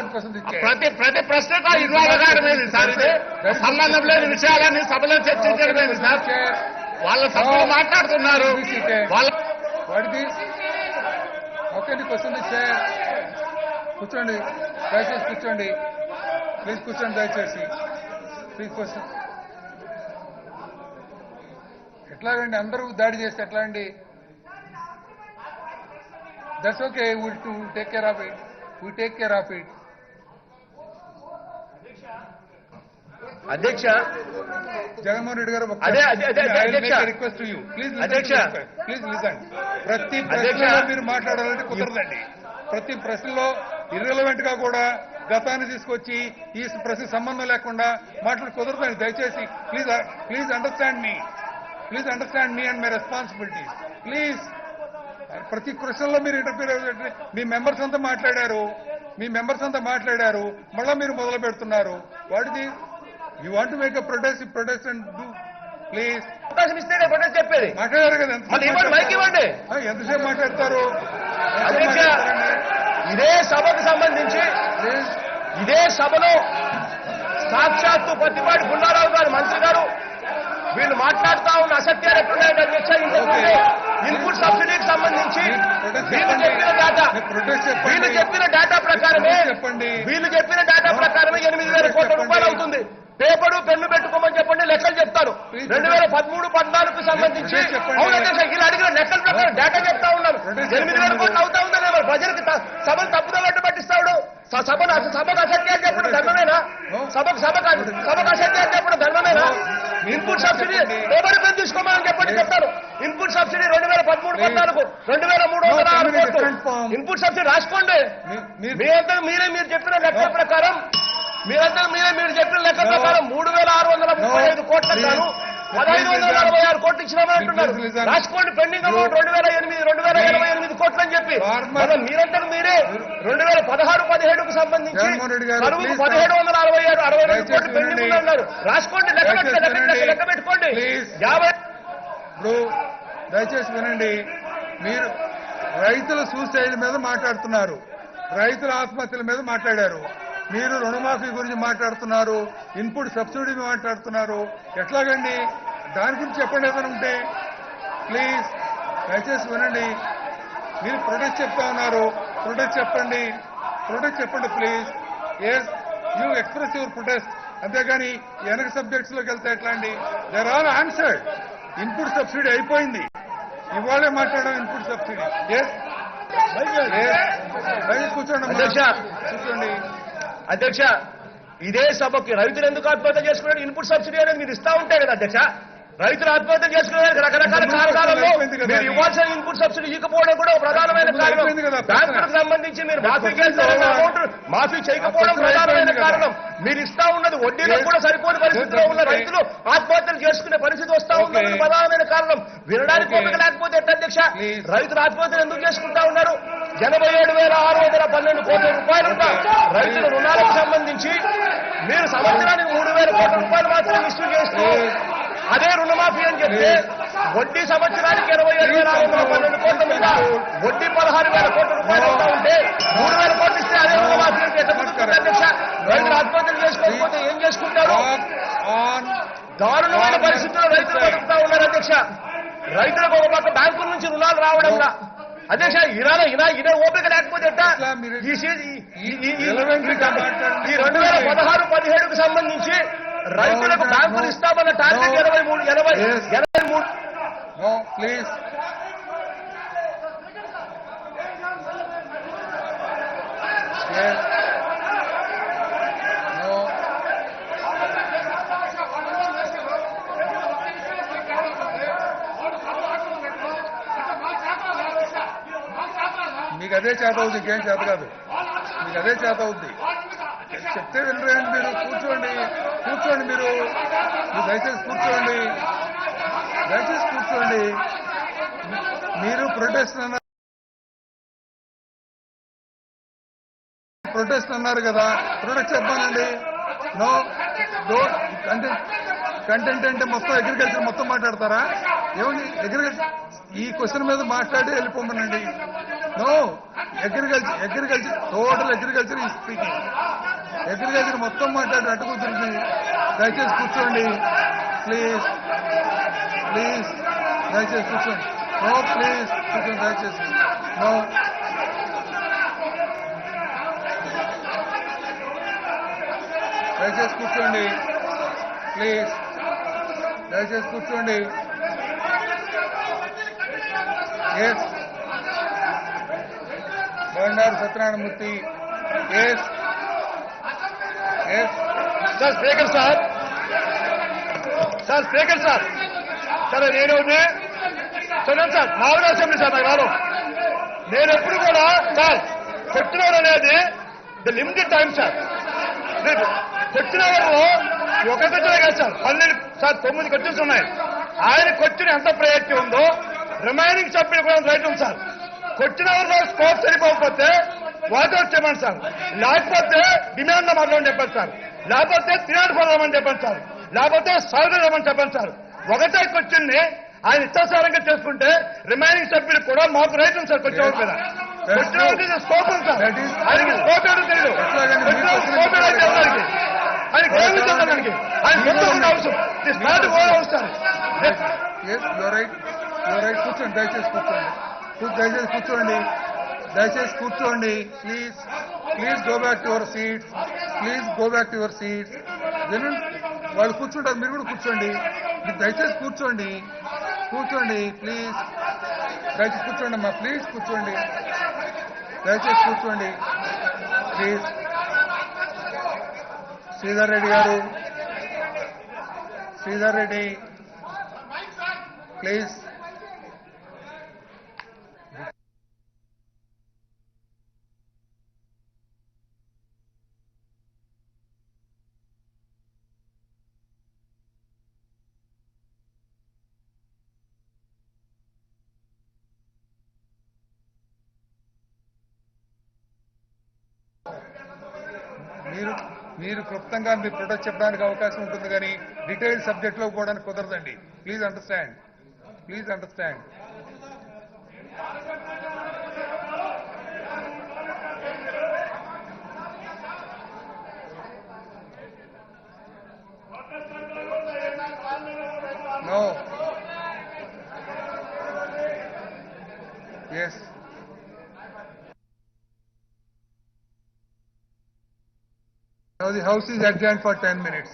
ప్రతి ప్రశ్నకు ఇన్వాల్వ్ కావడమేది సార్. ఇది సంబంధం లేని విషయాలన్నీ సభలో చర్చించడమేది సార్. వాళ్ళ సభలో మాట్లాడుతున్నారు. వాళ్ళ ఓకే, క్వశ్చన్ చైర్. కూర్చోండి దయచేసి, కూర్చోండి ప్లీజ్, కూర్చోండి దయచేసి ప్లీజ్. క్వశ్చన్ ఎట్లాగండి? అందరూ దాడి చేస్తే ఎట్లా అండి? That's okay, will to take care of it. We take care of it. అధ్యక్ష, జగన్మోహన్ రెడ్డి గారు రిక్వెస్ట్ యూ ప్లీజ్ లిసన్. ప్రతి ప్రశ్నలో మీరు మాట్లాడాలంటే కుదరదండి. ప్రతి ప్రశ్నలో ఇర్రెలవెంట్ గా కూడా గతాన్ని తీసుకొచ్చి ఈ ప్రశ్న సంబంధం లేకుండా మాట్లాడి కుదరదండి. దయచేసి please understand me and my responsibilities please. ప్రతి క్వశ్చన్లో మీరు ఇంటర్ఫీర్ అయ్యేటట్టు మీ మెంబర్స్ అంతా మాట్లాడారు, మళ్ళా మీరు మొదలు పెడుతున్నారు. వాటిది you want to make a protest and do please. అవకాశం ఇస్తేనే ప్రొటెస్ట్ చెప్పేది. మాట్లాడారు కదా, మైక్ ఇవ్వండి. ఎంతసేపు మాట్లాడతారు? అధ్యక్ష, ఇదే సభకు సంబంధించి ఇదే సభలో సాక్షాత్తు పత్తిపాటి పుల్లారావు గారు మంత్రి గారు వీళ్ళు మాట్లాడుతూ ఉన్న అసత్యాలు ఎట్లున్నాయంటే అధ్యక్ష, ఇన్పుట్ సబ్సిడీకి సంబంధించి వీళ్ళు చెప్పిన డేటా ప్రకారమే 8,000 కోట్ల రూపాయలు అవుతుంది. పేపరు పెన్ను పెట్టుకోమని చెప్పండి, లెక్కలు చెప్తారు. 2013-14కు సంబంధించి అవునంటే వీళ్ళు అడిగిన లెక్కల ప్రకారం డేటా చెప్తా ఉన్నారు. 8,000 కోట్లు అవుతా ఉందని ప్రజలకు సభను తప్పుదో పట్టిస్తాడు. సభకు అసత్యాలు చెప్పడం ధర్మమేనా? సభకు అసత్యాలు చెప్పడం ధర్మమేనా? ఇన్పుట్ సబ్సిడీ పేపర్ పెన్ తీసుకోమని చెప్పండి చెప్తారు. ఇన్పుట్ సబ్సిడీ 2013-14 2,306 కోట్లు ఇన్పుట్ సబ్సిడీ రాసుకోండి. మీరు చెప్పిన లెక్కల ప్రకారం 3,635 కోట్లకు గాను 1,546 కోట్లు ఇచ్చినామని అంటున్నారు. రాసుకోండి. పెండింగ్ అమౌంట్ 2,028 కోట్లు అని చెప్పి మీరంతా మీరే 2016-17కు సంబంధించి కరువుకు 1,767 కోట్లు పెండింగ్ ఉందన్నారు. రాసుకోండి, లెక్క పెట్టుకోండి. 50 దయచేసి వినండి. మీరు రైతుల సూసైడ్ మీద మాట్లాడుతున్నారు, రైతుల ఆత్మహత్యల మీద మాట్లాడారు, మీరు రుణమాఫీ గురించి మాట్లాడుతున్నారు, ఇన్పుట్ సబ్సిడీ మాట్లాడుతున్నారు. ఎట్లాగండి? దాని గురించి చెప్పండి ఏదైనా ఉంటే ప్లీజ్. దయచేసి వినండి. మీరు ప్రొటెస్ట్ చెప్తా ఉన్నారు, ప్రొటెస్ట్ చెప్పండి please. Yes, you express your protest. అంతేగాని వెనక సబ్జెక్ట్స్ లోకి వెళ్తే ఎట్లా అండి? There all answered. Input subsidy అయిపోయింది, ఇవాళే మాట్లాడడం ఇన్పుట్ సబ్సిడీ. ఎస్, కూర్చోండి అధ్యక్ష. ఇదే సభకి రైతులు ఎందుకు ఆత్మహత్య చేసుకున్నారు? ఇన్పుట్ సబ్సిడీ అనేది మీరు ఇస్తా ఉంటారు కదా అధ్యక్ష. రైతులు ఆత్మహత్య చేసుకునేందుకు రకరకాల కారణాలలో మీరు ఇవ్వాల్సిన ఇన్పుట్ సబ్సిడీ ఇవ్వకపోవడం కూడా ప్రధానమైన కారణం. బ్యాంకులకు సంబంధించి మీరు మాఫీ చేస్తారన్న అమౌంట్ మాఫీ చేయకపోవడం ప్రధానమైన కారణం. మీరు ఇస్తా ఉన్నది వడ్డీలకు కూడా సరిపోని పరిస్థితిలో ఉన్న రైతులు ఆత్మహత్యలు చేసుకునే పరిస్థితి వస్తా ఉన్నది ప్రధానమైన కారణం. వినడానికి ఓపిక లేకపోతే ఎట్లా అధ్యక్ష? రైతులు ఆత్మహత్యలు ఎందుకు చేసుకుంటా ఉన్నారు? 87,612 కోట్ల రూపాయలుంటా రైతుల రుణాలకు సంబంధించి మీరు సంవత్సరానికి 3,000 కోట్ల రూపాయలు మాత్రమే ఇష్యూ చేస్తూ అదే రుణమాఫీ అని చెప్తే వడ్డీ సంవత్సరానికి 27,612 కోట్ల మీద వడ్డీ 16,000 కోట్ల రూపాయలు అవుతా ఉంటే 3,000 కోట్లు ఇస్తే అదే రుణమాఫీ అంటే ఎట్లా కుదురుతుంది అధ్యక్ష? రైతులు ఆత్మహత్యలు చేసుకోకపోతే ఏం చేసుకుంటారు? దారుణమైన పరిస్థితుల్లో రైతులు బతుకుతా ఉన్నారు అధ్యక్ష. రైతులకు ఒక పక్క బ్యాంకుల నుంచి రుణాలు రావడంలా అధ్యక్ష, ఇదే ఓపిక లేకపోతే ఎట్టా? ఈ 2016-17కు సంబంధించి రైతులకు బ్యాంకులు ఇస్తామన్న టార్గెట్ 23. ప్లీజ్ మీకు అదే చేత అవుద్ది, ఇంకేం చేత కాదు. మీకు అదే చేత అవుద్ది. చెప్తే వినరేంటి మీరు? కూర్చోండి మీరు దయచేసి కూర్చోండి. మీరు ప్రొటెస్ట్ అన్నారు కదా, ప్రొటెస్ట్ చెప్పానండి. నో డోంట్ కంటెంట్ అంటే మొత్తం అగ్రికల్చర్ మొత్తం మాట్లాడతారా? ఏమండి అగ్రికల్చర్ ఈ క్వశ్చన్ మీద మాట్లాడి వెళ్ళిపోమనండి. నో అగ్రికల్చర్ టోటల్ అగ్రికల్చర్ ఈ స్పీకింగ్. అగ్రికల్చర్ మొత్తం మాట్లాడి అట్టు కూర్చుంది. దయచేసి కూర్చోండి ప్లీజ్. దయచేసి కూర్చోండి. నో ప్లీజ్ కూర్చోండి దయచేసి. నో దయచేసి కూర్చోండి ప్లీజ్. దయచేసి కూర్చోండి. Yes Bandaru Satyanarayanamurthy. Yes sir speaker sir సరే నేను చూడండి సార్, 4వ అసెంబ్లీ సార్ నాకు రాను. నేను ఎప్పుడు కూడా సార్ కొట్టినవర్ అనేది ద లిమిటెడ్ టైం సార్. కొట్టినవర్లో ఒక కొట్టినే కాదు సార్, 9 క్వశ్చన్స్ ఉన్నాయి. ఆయన క్వశ్చన్ ఎంత ప్రయారిటీ ఉందో రిమైనింగ్ సభ్యులు కూడా రైట్ ఉంది సార్. కొట్టినవర్లో స్కోప్ సరిపోకపోతే వాకౌట్ చేయమని సార్, లేకపోతే డిమాండ్ మాట్లాడమని చెప్పండి సార్, లేకపోతే తినాడు పొందమని చెప్పండి సార్, లేకపోతే సాగుదమని చెప్పండి సార్. ఒకటే క్వశ్చన్ ని ఆయన ఇష్టాసారంగా చేసుకుంటే రిమైనింగ్ సభ్యులు కూడా మాకు రైట్ ఉంది సార్. క్వశ్చన్ మీద క్వశ్చన్ స్కోప్ ఉంది సార్. ఆయనకి స్కోప్ ఏదో తెలియదు. స్కోప్ ఏదైతే ఆయనకి ఏమి దానికి ఆయన కొత్త అవసరం స్టార్ట్ హౌస్ సార్. కూర్చోండి దయచేసి కూర్చోండి. Please go back to your seats. వాళ్ళు కూర్చుంటారు, మీరు కూడా కూర్చోండి. దయచేసి కూర్చోండి ప్లీజ్. దయచేసి కూర్చోండి అమ్మా, ప్లీజ్ కూర్చోండి. దయచేసి కూర్చోండి ప్లీజ్. శ్రీధర్ రెడ్డి ప్లీజ్. మీరు క్లుప్తంగా మీరు ప్రొటెక్ట్ చెప్పడానికి అవకాశం ఉంటుంది కానీ డీటెయిల్ సబ్జెక్ట్ లో పోవడానికి కుదరదండి. Please understand. No yes Now the House is adjourned for 10 minutes.